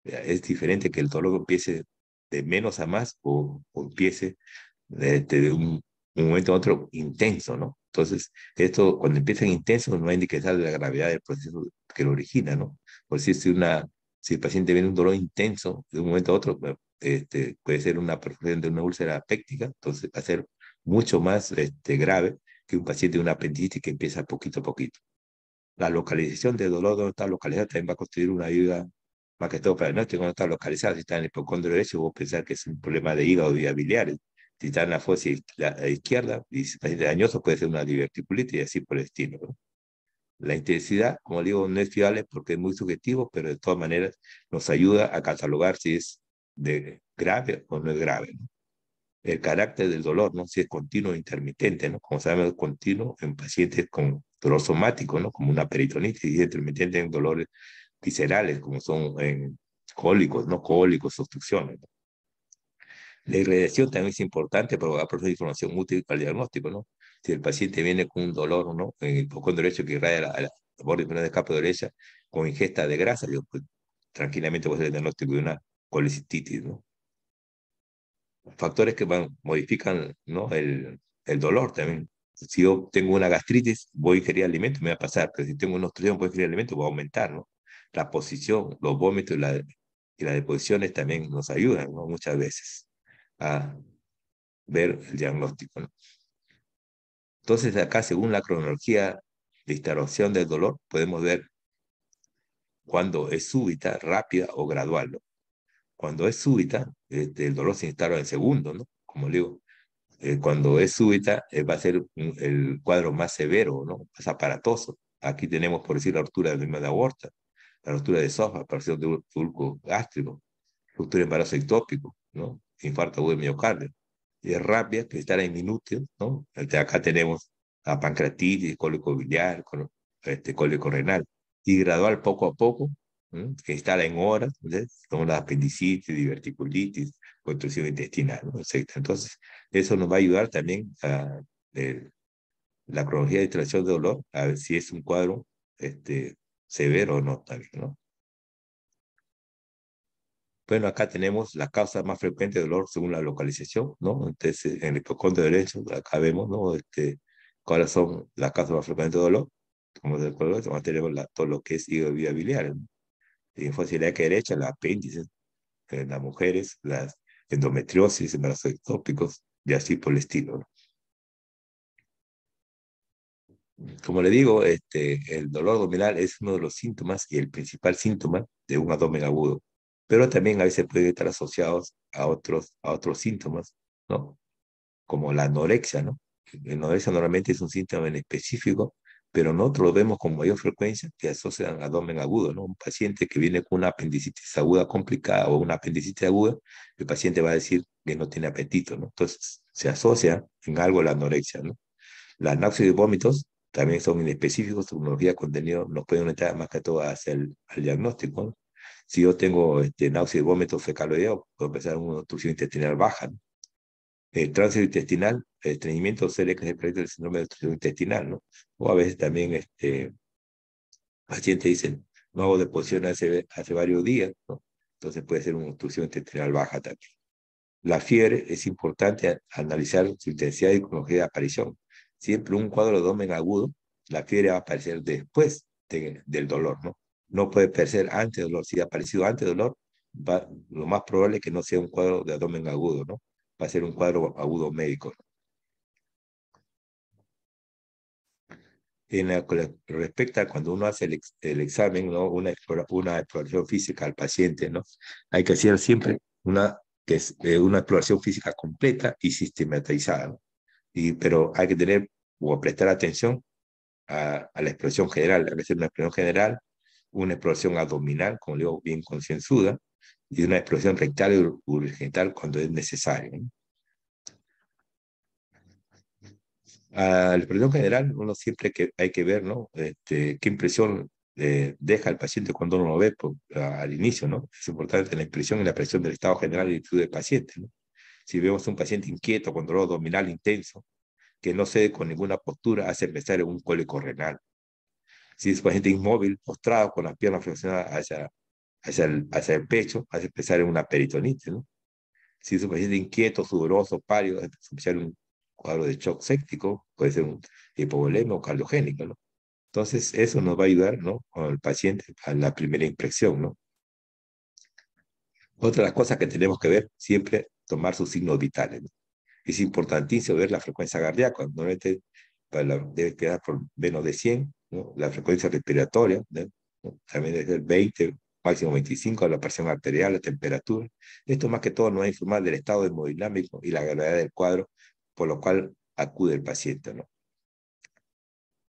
Es diferente que el dolor empiece de menos a más o empiece de un momento a otro intenso, ¿no? Entonces, esto cuando empieza intenso no hay ni que saber la gravedad del proceso que lo origina, ¿no? Por si el paciente viene un dolor intenso de un momento a otro, bueno, puede ser una perfusión de una úlcera péptica, entonces va a ser mucho más grave que un paciente de una apendicitis que empieza poquito a poquito. La localización del dolor, donde está localizado, también va a constituir una ayuda, más que todo para el diagnóstico, donde está localizado. Si está en el hipocondrio derecho, vos pensar que es un problema de hígado y vías biliares. Si está en la fosa izquierda, y si es paciente dañoso, puede ser una diverticulitis y así por el estilo, ¿no? La intensidad, como digo, no es fiable porque es muy subjetivo, pero de todas maneras nos ayuda a catalogar si es de grave o no es grave, ¿no? El carácter del dolor, ¿no? Si es continuo o intermitente, ¿no? Como sabemos, continuo en pacientes con dolor somático, ¿no? Como una peritonitis, y intermitente en dolores viscerales, como son en cólicos, ¿no? Cólicos, obstrucciones, ¿no? La irradiación también es importante para aportar información útil para el diagnóstico, ¿no? Si el paciente viene con un dolor, ¿no? En el pulmón derecho que irradia la borde de escape derecha con ingesta de grasa, yo pues, tranquilamente puedo hacer el diagnóstico de una colicitis, ¿no? Factores que modifican, ¿no? El dolor también. Si yo tengo una gastritis, voy a ingerir alimentos, me va a pasar, pero si tengo una obstrucción, voy a ingerir alimentos, va a aumentar, ¿no? La posición, los vómitos y las deposiciones también nos ayudan, ¿no? Muchas veces a ver el diagnóstico, ¿no? Entonces, acá, según la cronología de instauración del dolor, podemos ver cuando es súbita, rápida o gradual, ¿no? Cuando es súbita, el dolor se instala en segundos, ¿no? Como le digo, cuando es súbita, va a ser el cuadro más severo, ¿no? Más aparatoso. Aquí tenemos, por decir, la ruptura del de aorta, la ruptura de esófago, aparición de un surco gástrico, ruptura de embarazo ectópico, ¿no? Infarto agudo de miocardio. Y es rápida, que está en minutos, ¿no? Acá tenemos a pancreatitis, cólico biliar, cólico renal. Y gradual, poco a poco, ¿no? Que instala en horas, ¿no? Son las apendicitis, diverticulitis, obstrucción intestinal, ¿no? Etcétera. Entonces, eso nos va a ayudar también a la cronología de instalación de dolor, a ver si es un cuadro severo o no, también, ¿no? Bueno, acá tenemos la causa más frecuente de dolor según la localización, ¿no? Entonces, en el hipocondrio derecho, acá vemos, ¿no? Cuáles son las causas más frecuentes de dolor. Como de acuerdo, tenemos todo lo que es hígado y vía biliar, ¿no? Y en facilidad que derecha, la apéndice, en las mujeres, las endometriosis, embarazos ectópicos, y así por el estilo, ¿no? Como le digo, el dolor abdominal es uno de los síntomas y el principal síntoma de un abdomen agudo, pero también a veces puede estar asociados a otros síntomas, ¿no? Como la anorexia, ¿no? La anorexia normalmente es un síntoma en específico, pero nosotros lo vemos con mayor frecuencia que asocian a abdomen agudo, ¿no? Un paciente que viene con una apendicitis aguda complicada o una apendicitis aguda, el paciente va a decir que no tiene apetito, ¿no? Entonces se asocia en algo la anorexia, ¿no? Las náuseas y vómitos también son inespecíficos, su tecnología de contenido nos puede orientar más que todo hacia el diagnóstico, ¿no? Si yo tengo náuseas y vómitos fecaloideo, puedo empezar una obstrucción intestinal baja, ¿no? Tránsito intestinal, estreñimiento, CL, que es el proyecto del síndrome de obstrucción intestinal, ¿no? O a veces también pacientes dicen, no hago deposición hace varios días, ¿no? Entonces puede ser una obstrucción intestinal baja también. La fiebre es importante analizar su intensidad y cronología de aparición. Siempre un cuadro de abdomen agudo, la fiebre va a aparecer después del dolor, ¿no? No puede aparecer antes del dolor. Si ha aparecido antes del dolor, lo más probable es que no sea un cuadro de abdomen agudo, ¿no? Va a ser un cuadro agudo médico, ¿no? En lo que respecta a cuando uno hace el examen, ¿no? Una exploración física al paciente, ¿no? Hay que hacer siempre una exploración física completa y sistematizada, ¿no? Pero hay que tener o prestar atención a la expresión general. Hay que hacer una expresión general, una expresión abdominal, como digo, bien concienzuda, y una expresión rectal y urgental cuando es necesario, ¿no? A la expresión general, uno siempre hay que ver, ¿no? Qué impresión deja el paciente cuando uno lo ve al inicio, ¿no? Es importante la impresión y la presión del estado general y actitud del paciente, ¿no? Si vemos un paciente inquieto con dolor abdominal intenso, que no cede con ninguna postura, hace empezar en un cólico renal. Si es paciente inmóvil, postrado, con las piernas flexionadas hacia el pecho, hace empezar en una peritonitis, ¿no? Si es un paciente inquieto, sudoroso, pálido, es empezar un cuadro de shock séptico, puede ser un hipovolemia o cardiogénico, ¿no? Entonces, eso nos va a ayudar, ¿no? Con el paciente a la primera impresión, ¿no? Otra de las cosas que tenemos que ver, siempre tomar sus signos vitales, ¿no? Es importantísimo ver la frecuencia cardíaca. Normalmente debe quedar por menos de 100, ¿no? La frecuencia respiratoria, ¿no? También debe ser 20, máximo 25, la presión arterial, la temperatura. Esto más que todo nos va a informar del estado hemodinámico y la gravedad del cuadro, por lo cual acude el paciente, ¿no?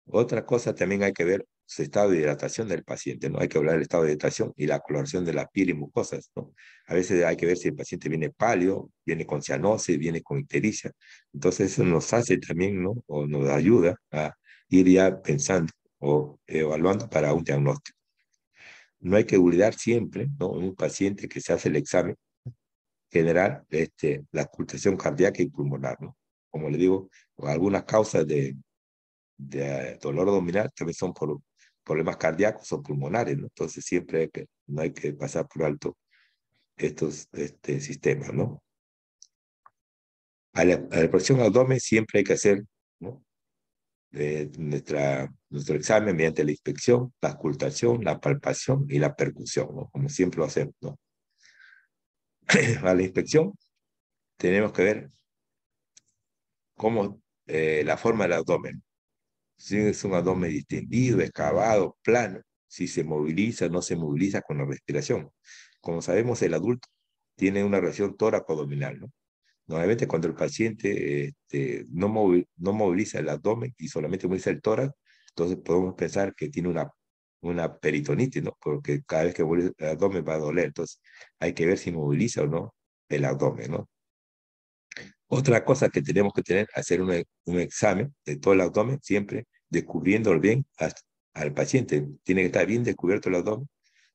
Otra cosa también hay que ver su estado de hidratación del paciente, ¿no? Hay que hablar del estado de hidratación y la coloración de la piel y mucosas, ¿no? A veces hay que ver si el paciente viene pálido, viene con cianosis, viene con ictericia. Entonces eso nos hace también, ¿no? O nos ayuda a ir ya pensando o evaluando para un diagnóstico. No hay que olvidar siempre, ¿no? En un paciente que se hace el examen general, la ocultación cardíaca y pulmonar, ¿no? Como le digo, algunas causas de dolor abdominal también son por problemas cardíacos o pulmonares, ¿no? Entonces siempre no hay que pasar por alto estos sistemas, ¿no? A la presión abdomen siempre hay que hacer, ¿no? Nuestro examen mediante la inspección, la auscultación, la palpación y la percusión, ¿no? Como siempre lo hacemos, ¿no? A la inspección tenemos que ver cómo la forma del abdomen. Si es un abdomen distendido, excavado, plano, si se moviliza, no se moviliza con la respiración. Como sabemos, el adulto tiene una reacción tóraco-abdominal, ¿no? Normalmente cuando el paciente no moviliza el abdomen y solamente moviliza el tórax, entonces podemos pensar que tiene una peritonitis, ¿no? Porque cada vez que moviliza el abdomen va a doler. Entonces hay que ver si moviliza o no el abdomen, ¿no? Otra cosa que tenemos que tener, hacer un examen de todo el abdomen, siempre descubriendo bien al paciente. Tiene que estar bien descubierto el abdomen,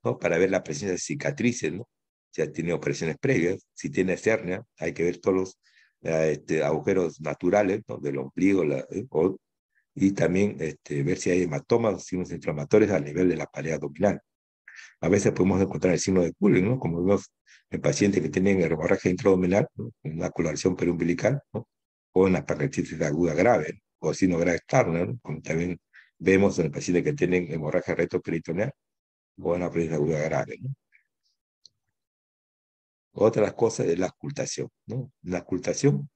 ¿no? Para ver la presencia de cicatrices, ¿no? Si ha tenido operaciones previas, si tiene hernia, hay que ver todos los agujeros naturales, ¿no? Del ombligo, y también ver si hay hematomas, signos inflamatorios a nivel de la pared abdominal. A veces podemos encontrar el signo de Cullen, ¿no? Como vemos en pacientes que tienen hemorragia intraabdominal, ¿no? Una coloración periumbilical, ¿no? O una pancreatitis aguda grave, ¿no? O signo grave externo, ¿no? Como también vemos en el paciente que tienen hemorragia retroperitoneal o una pancreatitis aguda grave, ¿no? Otra de las cosas es la auscultación, ¿no? La auscultación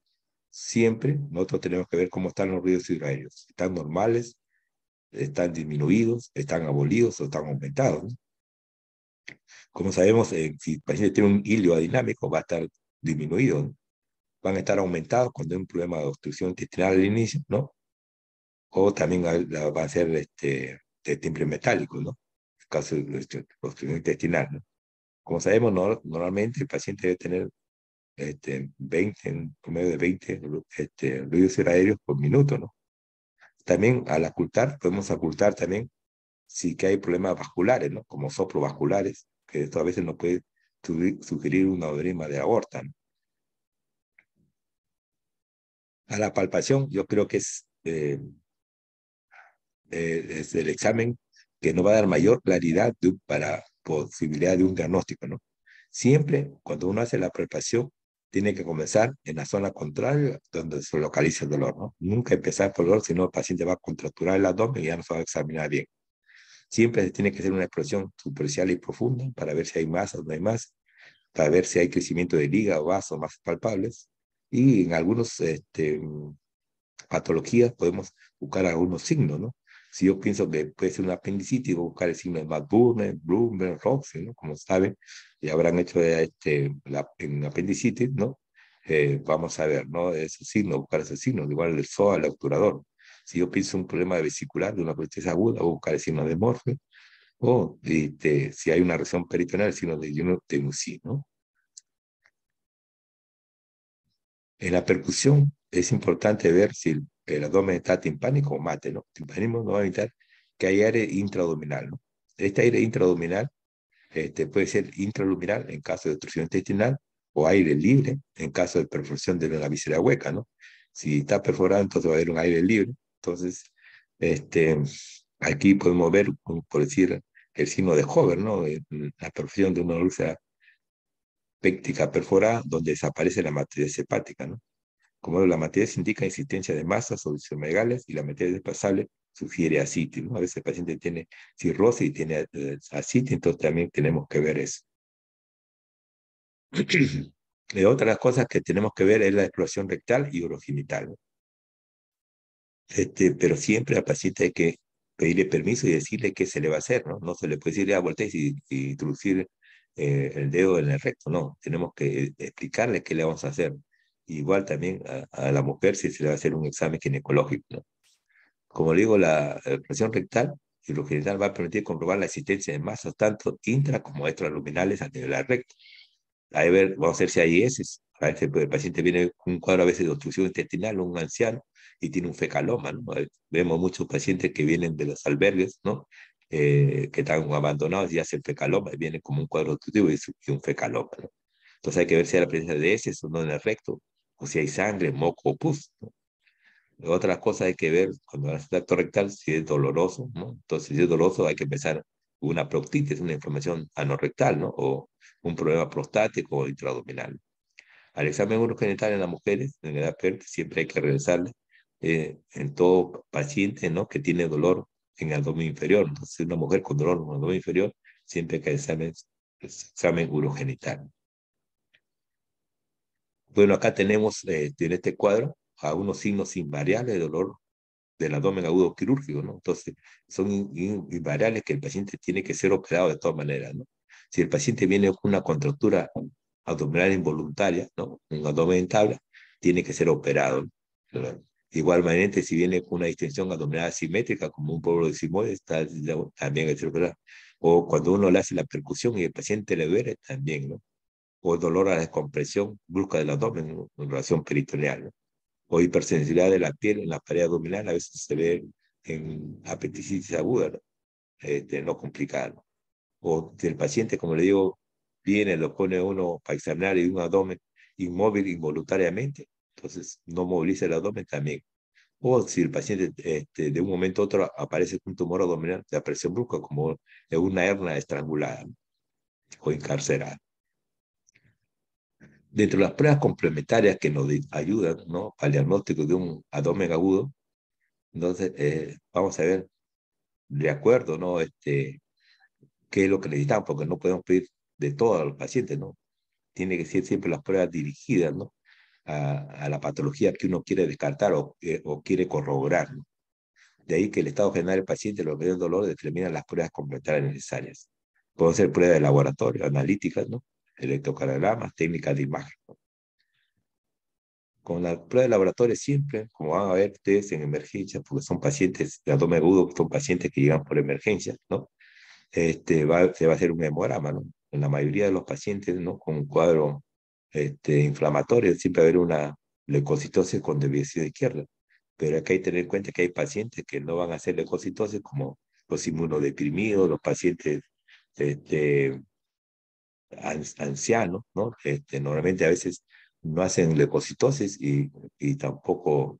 siempre nosotros tenemos que ver cómo están los ruidos hidroaéreos. ¿Están normales? ¿Están disminuidos? ¿Están abolidos o están aumentados? ¿No? Como sabemos, si el paciente tiene un hilio adinámico, va a estar disminuido, ¿no? Van a estar aumentados cuando hay un problema de obstrucción intestinal al inicio, ¿no? O también va a ser de timbre metálico, ¿no? En el caso de obstrucción intestinal, ¿no? Como sabemos, normalmente el paciente debe tener 20, en promedio de 20 ruidos aéreos por minuto, ¿no? También al ocultar, podemos ocultar también si que hay problemas vasculares, ¿no? Como soplo vasculares, que esto a veces nos puede sugerir una odema de aorta, ¿no? A la palpación, yo creo que es el examen que nos va a dar mayor claridad para posibilidad de un diagnóstico, ¿no? Siempre, cuando uno hace la palpación, tiene que comenzar en la zona contraria donde se localiza el dolor, ¿no? Nunca empezar por el dolor, sino el paciente va a contracturar el abdomen y ya no se va a examinar bien. Siempre se tiene que hacer una exploración superficial y profunda para ver si hay masa o no hay masa, para ver si hay crecimiento de liga o vasos más palpables. Y en algunos patologías podemos buscar algunos signos, ¿no? Si yo pienso que puede ser una apendicitis, voy a buscar el signo de McBurner, Bloomberg, Roxy, ¿no? Como saben, y habrán hecho en apendicitis, ¿no? Vamos a ver, ¿no? Esos signos, buscar esos signos, igual el psoas, el obturador. Si yo pienso un problema vesicular de una colitis aguda, voy a buscar el signo de Morphy, o si hay una región peritoneal, el signo de Junot-Tenucy, ¿no? En la percusión es importante ver si el abdomen está timpánico o mate, ¿no? Timpanismo no va a evitar que haya aire intraabdominal, ¿no? Este aire intraabdominal puede ser intraluminal en caso de obstrucción intestinal o aire libre en caso de perforación de la víscera hueca, ¿no? Si está perforado, entonces va a haber un aire libre. Entonces, aquí podemos ver, por decir, el signo de Hover, ¿no? La perfección de una úlcera péptica perforada donde desaparece la matriz hepática, ¿no? Como la matriz indica existencia de masas o disomegales y la matriz desplazable sugiere ascitis, ¿no? A veces el paciente tiene cirrosis y tiene ascitis, entonces también tenemos que ver eso. Otra de las cosas que tenemos que ver es la exploración rectal y urogenital, ¿no? Pero siempre al paciente hay que pedirle permiso y decirle qué se le va a hacer, ¿no? No se le puede decir, ya voltea y introducir el dedo en el recto, no. Tenemos que explicarle qué le vamos a hacer. Igual también a la mujer si se le va a hacer un examen ginecológico, ¿no? Como le digo, la presión rectal y urogenital va a permitir comprobar la existencia de masas tanto intra como extraluminales a nivel del recto. A ver, vamos a ver si hay heces. A veces el paciente viene con un cuadro a veces de obstrucción intestinal, un anciano, y tiene un fecaloma, ¿no? Vemos muchos pacientes que vienen de los albergues, ¿no? Que están abandonados y hacen fecaloma, y viene como un cuadro obstructivo y un fecaloma, ¿no? Entonces hay que ver si hay la presencia de heces o no en el recto, o si hay sangre, moco o pus, ¿no? Otra cosa hay que ver cuando hace el acto rectal si es doloroso, ¿no? Entonces, si es doloroso, hay que empezar una proctitis, una inflamación anorrectal, ¿no? O un problema prostático o intraabdominal. Al examen urogenital en las mujeres, en edad fértil, siempre hay que realizarle en todo paciente, ¿no? Que tiene dolor en el abdomen inferior. Entonces, una mujer con dolor en el abdomen inferior, siempre hay que hacer examen urogenital. Bueno, acá tenemos en este cuadro algunos signos invariables de dolor del abdomen agudo quirúrgico, ¿no? Entonces, son invariables que el paciente tiene que ser operado de todas maneras, ¿no? Si el paciente viene con una contractura abdominal involuntaria, ¿no? Un abdomen en tabla, tiene que ser operado, ¿no? Igualmente, si viene con una distensión abdominal asimétrica, como un pueblo de simoides, también hay que ser operado. O cuando uno le hace la percusión y el paciente le duele, también, ¿no? O dolor a la descompresión brusca del abdomen, ¿no? En relación peritoneal, ¿no? O hipersensibilidad de la piel en la pared abdominal, a veces se ve en apendicitis aguda, ¿no? No complicada, ¿no? O si el paciente, como le digo, viene, lo pone uno para examinar y un abdomen inmóvil involuntariamente, entonces no moviliza el abdomen también. O si el paciente de un momento a otro aparece un tumor abdominal de presión brusca, como una hernia estrangulada, ¿no? O encarcerada. Dentro de las pruebas complementarias que nos ayudan, ¿no? Al diagnóstico de un abdomen agudo, entonces vamos a ver de acuerdo, ¿no? Qué es lo que necesitamos, porque no podemos pedir de todos los pacientes, ¿no? Tiene que ser siempre las pruebas dirigidas, ¿no? A la patología que uno quiere descartar o quiere corroborar, ¿no? De ahí que el estado general del paciente, los medios de dolor, determinan las pruebas complementarias necesarias. Pueden ser pruebas de laboratorio, analíticas, ¿no? Electrocardiogramas, técnicas de imagen, ¿no? Con la prueba de laboratorio siempre, como van a ver ustedes en emergencia, porque son pacientes de abdomen agudo, son pacientes que llegan por emergencia, ¿no? Se va a hacer un hemograma, ¿no? En la mayoría de los pacientes, ¿no? Con un cuadro inflamatorio, siempre va a haber una leucocitosis con desviación izquierda. Pero acá hay que tener en cuenta que hay pacientes que no van a hacer leucocitosis, como los inmunodeprimidos, los pacientes este, ancianos, ¿no? Normalmente a veces no hacen leucocitosis y tampoco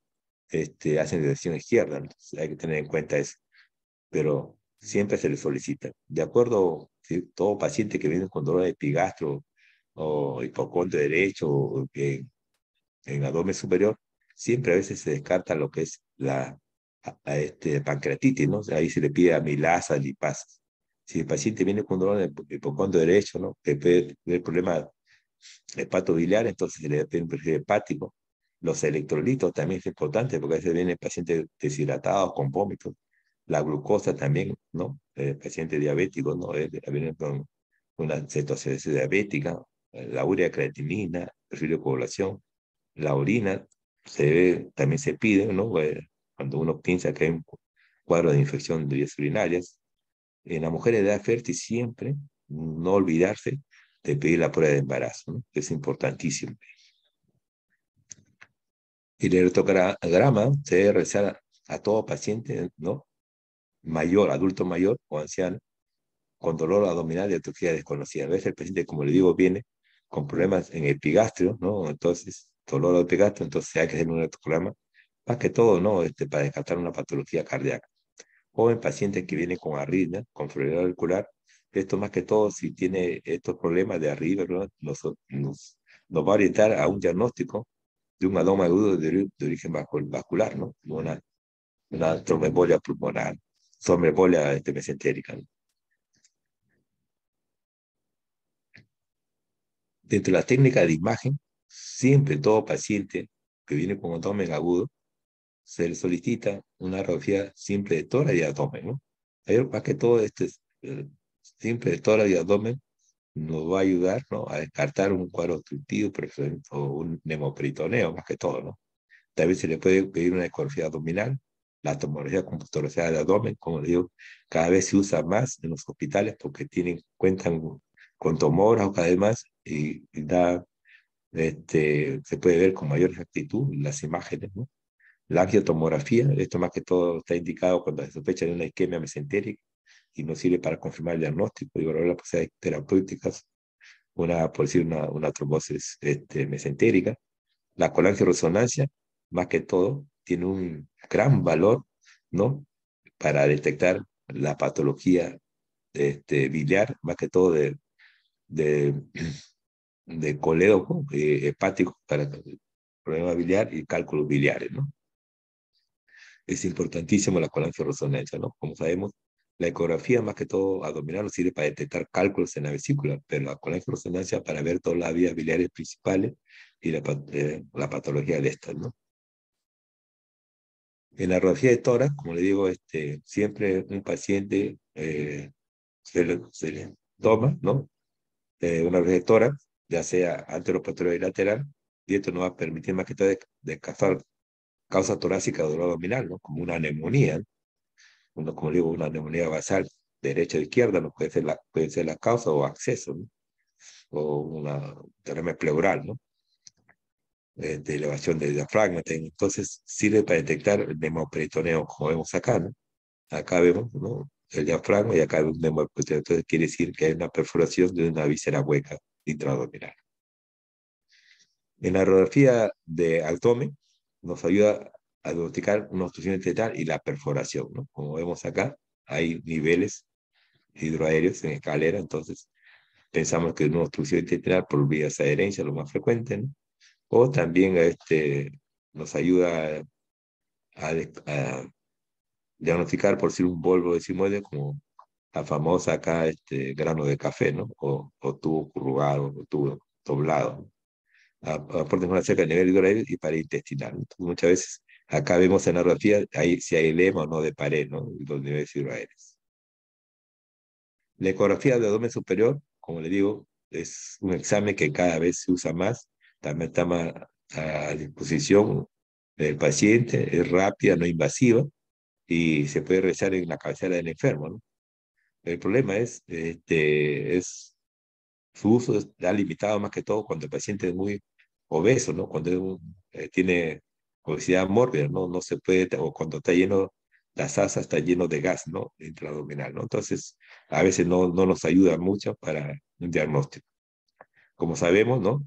hacen desviación izquierda. Entonces hay que tener en cuenta eso, pero siempre se le solicita. De acuerdo, si todo paciente que viene con dolor de epigastro o hipocondrio derecho o en abdomen superior, siempre a veces se descarta lo que es pancreatitis, ¿no? O sea, ahí se le pide amilasa, lipasa. Si el paciente viene con dolor de hipocondrio derecho, ¿no? Que puede tener problemas hepatobiliares, entonces se le da un perfil hepático. Los electrolitos también es importante porque a veces viene el paciente deshidratado, con vómitos. La glucosa también, ¿no? Paciente diabético, ¿no? Viene con una cetoacidosis diabética, la urea creatinina, perfil de coagulación, la orina, también se pide, ¿no? Cuando uno piensa que hay un cuadro de infección de vías urinarias. En la mujer de edad fértil siempre no olvidarse de pedir la prueba de embarazo, ¿no? Que es importantísimo. Y el electrograma se debe realizar a todo paciente, ¿no? Mayor, adulto mayor o anciano, con dolor abdominal y atrofia desconocida. A veces el paciente, como le digo, viene con problemas en el epigastrio, ¿no? Entonces, dolor al epigastrio, entonces hay que hacer un electrograma, más que todo, ¿no? Para descartar una patología cardíaca. o en pacientes que vienen con arritmia, con fibrilación auricular. Esto más que todo, si tiene estos problemas de arriba, ¿verdad? Nos va a orientar a un diagnóstico de un adoma agudo de origen vascular, ¿no? Una tromboembolia pulmonar, tromboembolia mesentérica, ¿no? Dentro de la técnica de imagen, siempre todo paciente que viene con abdomen agudo se le solicita una radiografía simple de tórax y abdomen, ¿no? Pero más que todo, simple de tórax y abdomen nos va a ayudar, ¿no? A descartar un cuadro obstructivo o un nemoperitoneo, más que todo, ¿no? También se le puede pedir una ecografía abdominal, la tomografía computarizada de abdomen, como le digo, cada vez se usa más en los hospitales porque cuentan con tomógrafos cada vez más y se puede ver con mayor exactitud las imágenes, ¿no? La angiotomografía, esto más que todo está indicado cuando se sospecha de una isquemia mesentérica y nos sirve para confirmar el diagnóstico y valorar las posibilidades terapéuticas, por decir, una trombosis mesentérica. La colangioresonancia, más que todo, tiene un gran valor, ¿no? Para detectar la patología biliar, más que todo de, de colédoco hepático para problemas biliar y cálculos biliares, ¿no? Es importantísimo la colangioresonancia, ¿no? Como sabemos, la ecografía, más que todo abdominal, nos sirve para detectar cálculos en la vesícula, pero la colangioresonancia para ver todas las vías biliares principales y la patología de estas, ¿no? En la radiografía de tórax, como le digo, siempre un paciente se le toma, ¿no? Una radiografía de tórax, ya sea anteroposterior y lateral, y esto nos va a permitir más que todo descartar causa torácica de dolor abdominal, ¿no? Como una neumonía, ¿no? Como digo, una neumonía basal derecha o izquierda, no puede ser la causa o acceso, ¿no? O una derrame pleural, ¿no? De elevación del diafragma. Entonces, sirve para detectar el nemoperitoneo, como vemos acá, ¿no? Acá vemos, ¿no? El diafragma y acá hay un nemoperitoneo. Entonces, quiere decir que hay una perforación de una víscera hueca intraabdominal. En la radiografía de abdomen, nos ayuda a diagnosticar una obstrucción intestinal y la perforación, ¿no? Como vemos acá, hay niveles hidroaéreos en escalera, entonces pensamos que es una obstrucción intestinal por vías de adherencia, lo más frecuente, ¿no? O también nos ayuda a diagnosticar por si un bulbo de sigmoide como la famosa acá grano de café, ¿no? O tubo corrugado, o tubo doblado. Aportes más cerca del nivel hidroaéreo y pared intestinal. Entonces, muchas veces acá vemos en la radiografía ahí, si hay edema o no de pared, ¿no? Los niveles hidroaéreos. La ecografía de abdomen superior, como le digo, es un examen que cada vez se usa más, también está más a disposición del paciente, es rápida, no invasiva, y se puede realizar en la cabecera del enfermo, ¿no? El problema su uso está limitado más que todo cuando el paciente es muy obeso, ¿no? Cuando tiene obesidad mórbida, ¿no? No se puede, o cuando está lleno, las asas está lleno de gas, ¿no? Intraabdominal, ¿no? Entonces, a veces no nos ayuda mucho para un diagnóstico. Como sabemos, ¿no?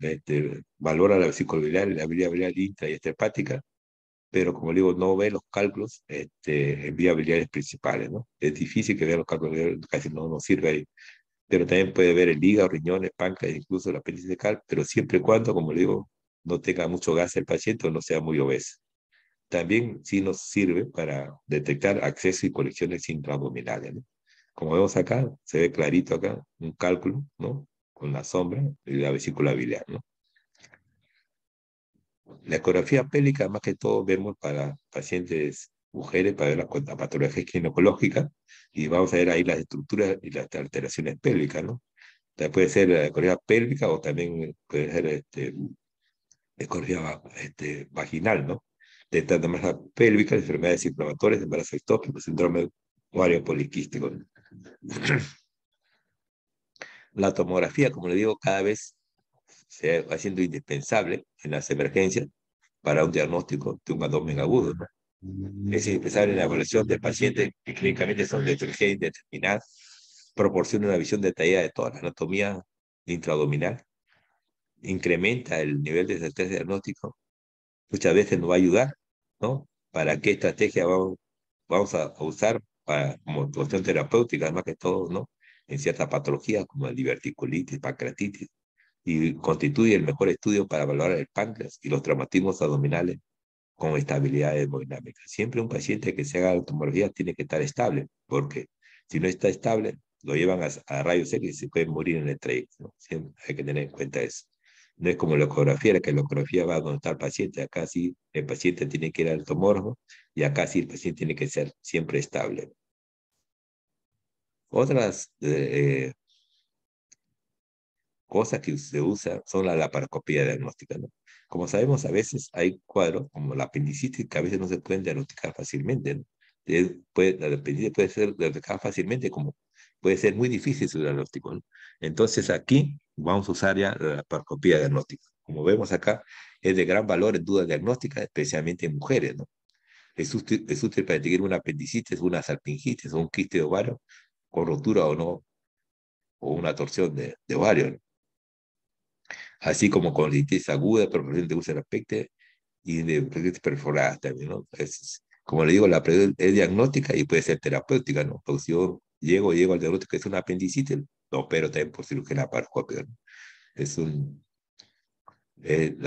Valora la vesícula biliar y la vía biliar intra y extrahepática, pero como digo, no ve los cálculos en vías biliares principales, ¿no? Es difícil que vea los cálculos biliares, casi no nos sirve ahí, pero también puede ver el hígado, riñones, páncreas, incluso el apéndice fecal, pero siempre y cuando, como le digo, no tenga mucho gas el paciente o no sea muy obeso. También sí nos sirve para detectar acceso y colecciones intraabdominales, ¿no? Como vemos acá, se ve clarito acá un cálculo, ¿no? Con la sombra y la vesícula biliar, ¿no? La ecografía pélvica, más que todo, vemos para pacientes mujeres, para ver la patología ginecológica, y vamos a ver ahí las estructuras y las alteraciones pélvicas, ¿no? Puede ser la ecografía pélvica o también puede ser ecografía vaginal, ¿no? Detectando más la pélvica, enfermedades inflamatorias, embarazo ectópico, síndrome ovario poliquístico. La tomografía, como le digo, cada vez se va haciendo indispensable en las emergencias para un diagnóstico de un abdomen agudo, ¿no? Es indispensable en la evaluación de pacientes que clínicamente son de etiología indeterminada, proporciona una visión detallada de toda la anatomía intraabdominal, incrementa el nivel de certeza diagnóstico, muchas veces nos va a ayudar, ¿no? ¿Para qué estrategia vamos a usar como cuestión terapéutica, más que todo, ¿no? En ciertas patologías como el diverticulitis, pancreatitis, y constituye el mejor estudio para evaluar el páncreas y los traumatismos abdominales con estabilidad hemodinámica. Siempre un paciente que se haga la tomografía tiene que estar estable, porque si no está estable, lo llevan a rayos X y se puede morir en el trayecto, ¿no? Siempre hay que tener en cuenta eso. No es como la ecografía, que la ecografía va a donde está el paciente. Acá sí el paciente tiene que ir al tomógrafo y acá sí el paciente tiene que ser siempre estable. Otras cosas que se usa son la laparoscopía diagnóstica, ¿no? Como sabemos, a veces hay cuadros como la apendicitis que a veces no se pueden diagnosticar fácilmente, ¿no? La apendicitis puede ser diagnosticada fácilmente, como puede ser muy difícil su diagnóstico, ¿no? Entonces aquí vamos a usar ya la laparoscopía diagnóstica. Como vemos acá, es de gran valor en dudas diagnósticas, especialmente en mujeres, ¿no? Es útil para distinguir una apendicitis, una salpingitis o un quiste de ovario con rotura o no, o una torsión de ovario, ¿no? Así como con litis aguda, perforación de úlcera pecte y de periodontitis perforada también, ¿no? Como le digo, la periodontitis es diagnóstica y puede ser terapéutica, ¿no? Porque si yo llego al diagnóstico que es una apendicitis, lo opero también por cirugía laparoscópica, ¿no? Es la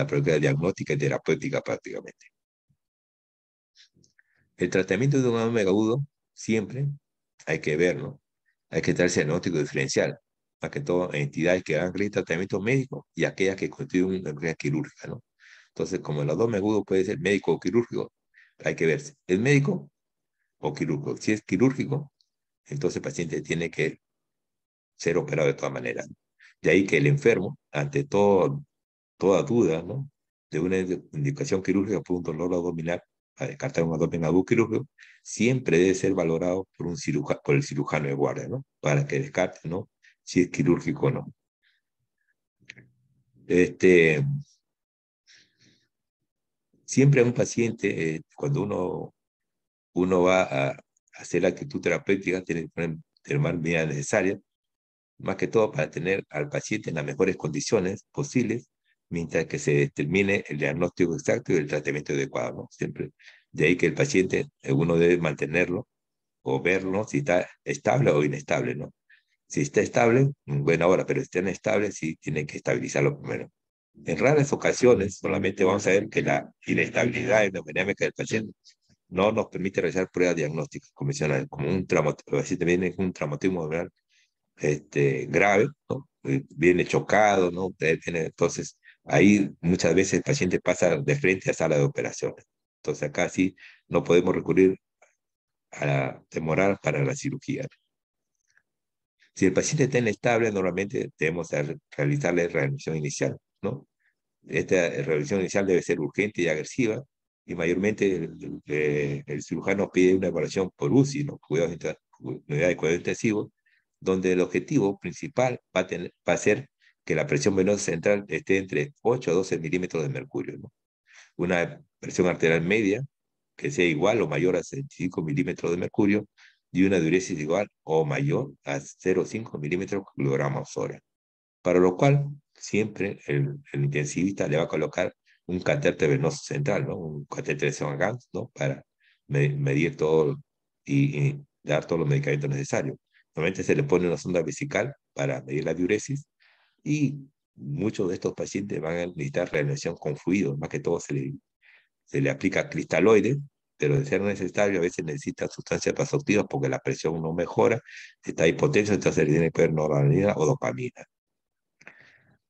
periodontitis diagnóstica y terapéutica prácticamente. El tratamiento de un adenoma agudo siempre hay que ver, ¿no? Hay que tratarse diagnóstico diferencial, más que todo entidades que dan tratamiento médico y aquellas que constituyen una enfermedad quirúrgica, ¿no? Entonces, como el abdomen agudo puede ser médico o quirúrgico, hay que ver si es médico o quirúrgico. Si es quirúrgico, entonces el paciente tiene que ser operado de todas maneras. De ahí que el enfermo, ante toda duda, ¿no? De una indicación quirúrgica por un dolor abdominal, a descartar un abdomen agudo quirúrgico, siempre debe ser valorado por el cirujano de guardia, ¿no? Para que descarte, ¿no? Si es quirúrgico o no. Este, siempre a un paciente, cuando uno va a hacer la actitud terapéutica, tiene que tomar medidas necesarias, más que todo para tener al paciente en las mejores condiciones posibles, mientras que se determine el diagnóstico exacto y el tratamiento adecuado, ¿no? Siempre. De ahí que el paciente, uno debe mantenerlo o verlo si está estable o inestable, ¿no? Si está estable, en buena hora, pero si está inestable, sí tiene que estabilizarlo primero. En raras ocasiones, solamente vamos a ver que la inestabilidad hemodinámica del paciente no nos permite realizar pruebas diagnósticas convencionales, como un traumatismo, así también es un traumatismo grave, ¿no? Viene chocado, ¿no? Entonces, ahí muchas veces el paciente pasa de frente a sala de operaciones. Entonces, acá sí no podemos recurrir a la demorar para la cirugía. Si el paciente está inestable, normalmente debemos realizarle reanimación inicial, ¿no? Esta revisión inicial debe ser urgente y agresiva, y mayormente el cirujano pide una evaluación por UCI, ¿no? Unidad de cuidado intensivo, donde el objetivo principal va a ser que la presión venosa central esté entre 8 a 12 milímetros de mercurio, ¿no? Una presión arterial media que sea igual o mayor a 65 milímetros de mercurio y una diuresis igual o mayor a 0,5 milímetros por kilogramos hora, para lo cual siempre el intensivista le va a colocar un catéter venoso central, ¿no? Un catéter de Swan-Ganz, ¿no? Para medir todo y dar todos los medicamentos necesarios. Normalmente se le pone una sonda vesical para medir la diuresis y muchos de estos pacientes van a necesitar reanimación con fluido, más que todo se le aplica cristaloide, pero de ser necesario a veces necesita sustancias vasoactivas porque la presión no mejora, está hipotenso, entonces le tiene que poner noradrenalina o dopamina.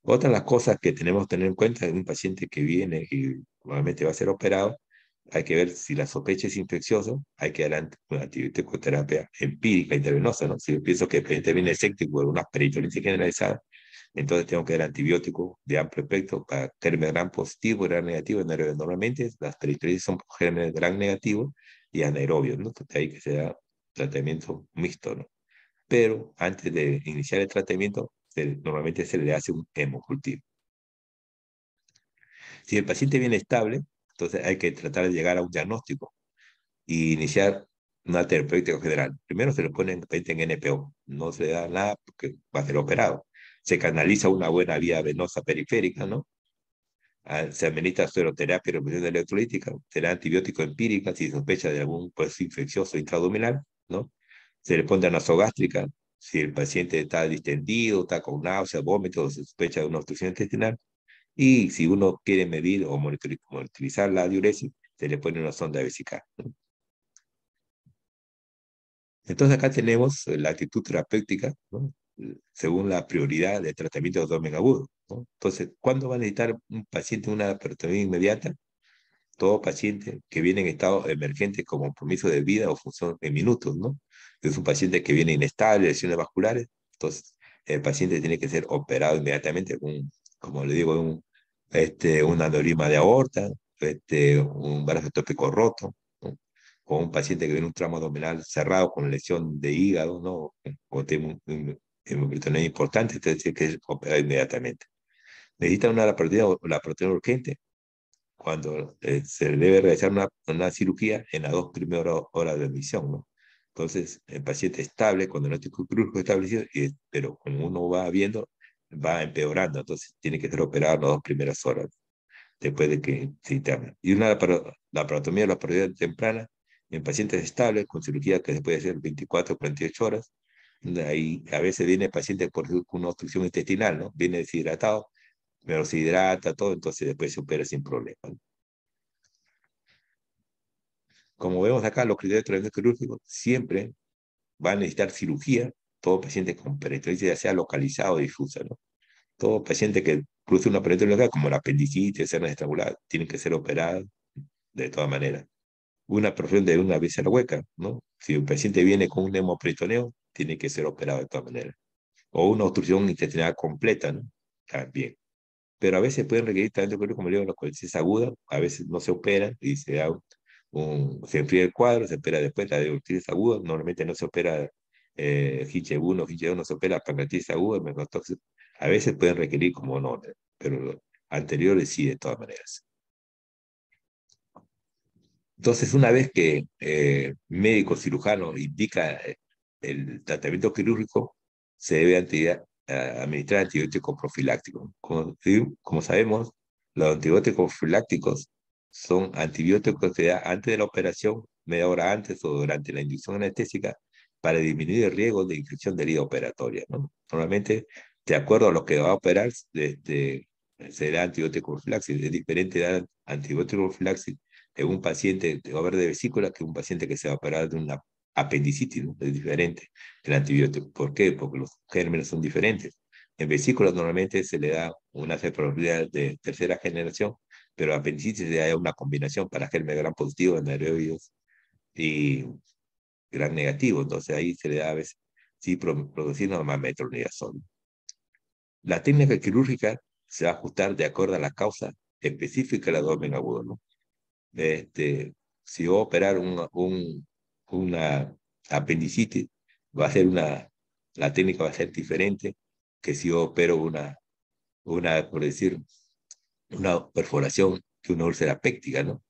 Otra de las cosas que tenemos que tener en cuenta en un paciente que viene y probablemente va a ser operado, hay que ver si la sospecha es infecciosa, hay que dar una antibiótico-terapia empírica intravenosa, ¿no? Si yo pienso que el paciente viene séptico por una peritonitis generalizada, entonces tengo que dar antibiótico de amplio espectro para gérmenes gram positivo y gram negativo. Normalmente las peritonitis son gérmenes gram negativo y anaerobios, ¿no? Entonces hay que se da tratamiento mixto, ¿no? Pero antes de iniciar el tratamiento, normalmente se le hace un hemocultivo. Si el paciente viene estable, entonces hay que tratar de llegar a un diagnóstico y iniciar una terapéutica general. Primero se le pone el paciente en NPO, no se le da nada porque va a ser operado. Se canaliza una buena vía venosa periférica, ¿no? Se administra sueroterapia y reposición electrolítica, se da antibiótico empírica si sospecha de algún proceso infeccioso intraabdominal, ¿no? Se le pone nasogástrica si el paciente está distendido, está con náuseas, vómitos, se sospecha de una obstrucción intestinal. Y si uno quiere medir o monitorizar la diuresis, se le pone una sonda vesical. Entonces acá tenemos la actitud terapéutica, ¿no? Según la prioridad del tratamiento de abdomen agudo, ¿no? Entonces, ¿cuándo va a necesitar un paciente una laparotomía inmediata? Todo paciente que viene en estado emergente con compromiso de vida o función en minutos, ¿no? Es un paciente que viene inestable, lesiones vasculares, entonces el paciente tiene que ser operado inmediatamente con, como le digo, un aneurisma de aorta, un brazo tópico roto, ¿no? O un paciente que viene un tramo abdominal cerrado con lesión de hígado, ¿no? O tiene un hemocritonía importante, entonces tiene que ser operado inmediatamente. Necesita una laparotomía urgente cuando se debe realizar una cirugía en las 2 primeras horas de admisión, ¿no? Entonces, el paciente estable, cuando el diagnóstico quirúrgico establecido, pero como uno va viendo, va empeorando, entonces tiene que ser operado en las 2 primeras horas después de que se interna. Y una laparotomía de la laparotomía temprana en pacientes estables, con cirugía que se puede hacer 24 o 48 horas. Ahí a veces viene el paciente por una obstrucción intestinal, ¿no? Viene deshidratado, pero se hidrata todo, entonces después se opera sin problema, ¿no? Como vemos acá, los criterios de tratamiento quirúrgico siempre van a necesitar cirugía, todo paciente con peritonitis, ya sea localizado o difusa, ¿no? Todo paciente que produce una peritonitis local, como la apendicitis, hernias estrangulares, tienen que ser operados de todas maneras. Una perfusión de una víscera hueca, ¿no? Si un paciente viene con un hemoperitoneo, tiene que ser operado de todas maneras. O una obstrucción intestinal completa, ¿no? También. Pero a veces pueden requerir tratamiento quirúrgico, como le digo, la colitis aguda, a veces no se opera y se da se enfría el cuadro, se opera después la divertitis aguda, normalmente no se opera Hinche 1, Hinche 2, no se opera pancreatitis aguda, megatóxico. A veces pueden requerir como no, pero los anteriores sí, de todas maneras. Entonces, una vez que médico cirujano indica el tratamiento quirúrgico, se debe administrar antibiótico profiláctico. Como sabemos, los antibióticos profilácticos son antibióticos que se da antes de la operación, media hora antes o durante la inducción anestésica, para disminuir el riesgo de infección de herida operatoria, ¿no? Normalmente, de acuerdo a lo que va a operar, se da antibiótico profiláctico. Es diferente dar antibiótico profiláctico en un paciente que va a haber de vesícula que un paciente que se va a operar de una apendicitis, ¿no? Es diferente el antibiótico. ¿Por qué? Porque los gérmenes son diferentes. En vesícula normalmente se le da una cefalorraquídea de tercera generación, pero apendicitis se da una combinación para gérmenes gram positivo, anaerobios y gram negativo. Entonces ahí se le da a veces, sí, producir una metronidazol. La técnica quirúrgica se va a ajustar de acuerdo a la causa específica del abdomen agudo, ¿no? Si voy a operar una apendicitis, va a ser la técnica va a ser diferente que si yo opero por decir, una perforación que una úlcera péptica, ¿no?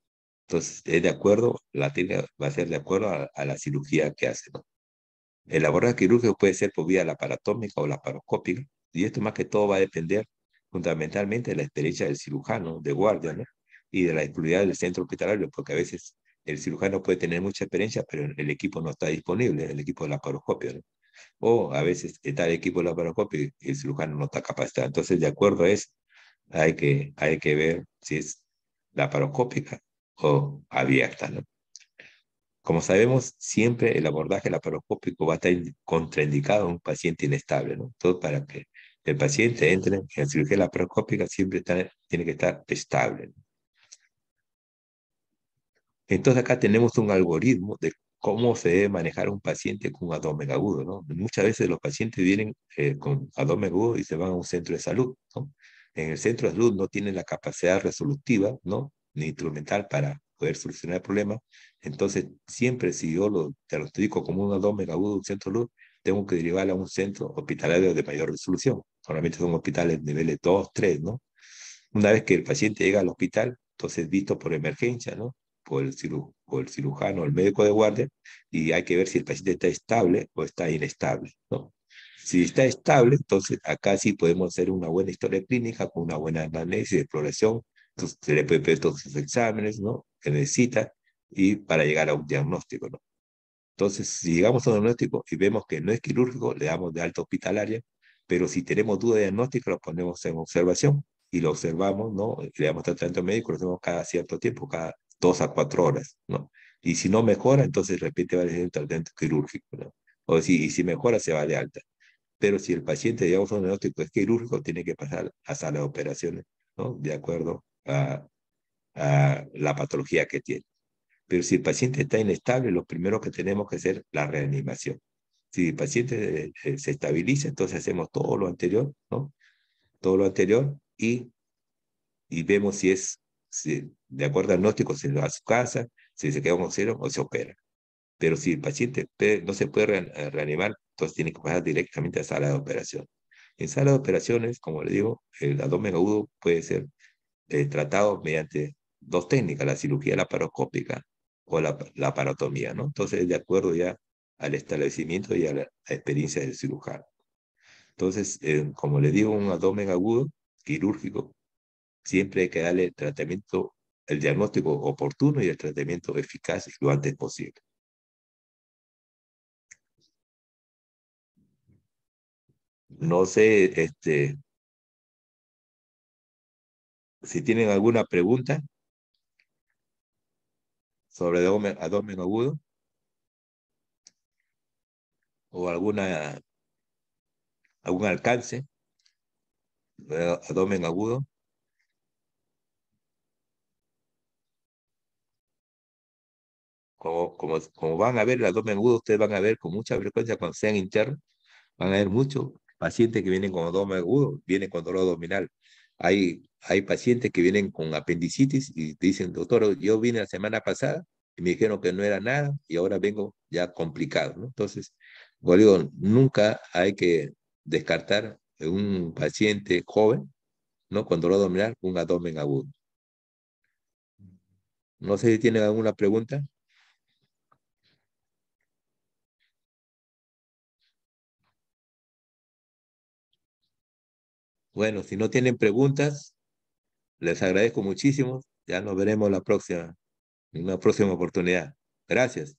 Entonces, es de acuerdo, la técnica va a ser de acuerdo a la cirugía que hace, ¿no? El abordaje quirúrgico puede ser por vía laparotómica o laparoscópica, y esto más que todo va a depender fundamentalmente de la experiencia del cirujano de guardia, ¿no? Y de la disponibilidad del centro hospitalario, porque a veces el cirujano puede tener mucha experiencia, pero el equipo no está disponible, el equipo de laparoscopio, ¿no? O a veces está el equipo de laparoscopio y el cirujano no está capacitado. Entonces, de acuerdo a eso, hay que ver si es laparoscópica o abierta, ¿no? Como sabemos, siempre el abordaje laparoscópico va a estar contraindicado en un paciente inestable, ¿no? Todo para que el paciente entre en la cirugía laparoscópica siempre tiene que estar estable, ¿no? Entonces acá tenemos un algoritmo de cómo se debe manejar un paciente con abdomen agudo, ¿no? Muchas veces los pacientes vienen con abdomen agudo y se van a un centro de salud, ¿no? En el centro de salud no tienen la capacidad resolutiva, ¿no? Ni instrumental para poder solucionar el problema. Entonces, siempre si yo lo diagnostico como un abdomen agudo de un centro de salud, tengo que derivarlo a un centro hospitalario de mayor resolución. Normalmente son hospitales de niveles 2, 3, ¿no? Una vez que el paciente llega al hospital, entonces visto por emergencia, ¿no? Por el cirujano, el médico de guardia, y hay que ver si el paciente está estable o está inestable, ¿no? Si está estable, entonces acá sí podemos hacer una buena historia clínica con una buena análisis de exploración, entonces se le puede pedir todos sus exámenes, ¿no? Que necesita y para llegar a un diagnóstico, ¿no? Entonces, si llegamos a un diagnóstico y vemos que no es quirúrgico, le damos de alta hospitalaria, pero si tenemos duda de diagnóstico, lo ponemos en observación y lo observamos, ¿no? Y le damos tratamiento médico, lo hacemos cada cierto tiempo, cada 2 a 4 horas, ¿no? Y si no mejora, entonces de repente va a ser un tratamiento quirúrgico, ¿no? Y si mejora, se va de alta. Pero si el paciente, digamos, un diagnóstico es quirúrgico, tiene que pasar a sala de operaciones, ¿no? De acuerdo a la patología que tiene. Pero si el paciente está inestable, lo primero que tenemos que hacer es la reanimación. Si el paciente se estabiliza, entonces hacemos todo lo anterior, ¿no? Todo lo anterior y vemos si de acuerdo al diagnóstico, se va a su casa, si se queda con cero o se opera. Pero si el paciente no se puede reanimar, entonces tiene que pasar directamente a sala de operación. En sala de operaciones, como le digo, el abdomen agudo puede ser tratado mediante dos técnicas, la cirugía laparoscópica o la laparotomía, ¿no? Entonces, de acuerdo ya al establecimiento y a la experiencia del cirujano. Entonces, como le digo, un abdomen agudo quirúrgico, siempre hay que darle tratamiento, el diagnóstico oportuno y el tratamiento eficaz lo antes posible. No sé, si tienen alguna pregunta sobre abdomen agudo o algún alcance de abdomen agudo. Como van a ver el abdomen agudo, ustedes van a ver con mucha frecuencia cuando sean internos, van a ver muchos pacientes que vienen con abdomen agudo, vienen con dolor abdominal. Hay pacientes que vienen con apendicitis y dicen, doctor, yo vine la semana pasada y me dijeron que no era nada y ahora vengo ya complicado, ¿no? Entonces, como digo, nunca hay que descartar en un paciente joven, ¿no? Con dolor abdominal, un abdomen agudo. No sé si tienen alguna pregunta. Bueno, si no tienen preguntas, les agradezco muchísimo. Ya nos veremos en una próxima oportunidad. Gracias.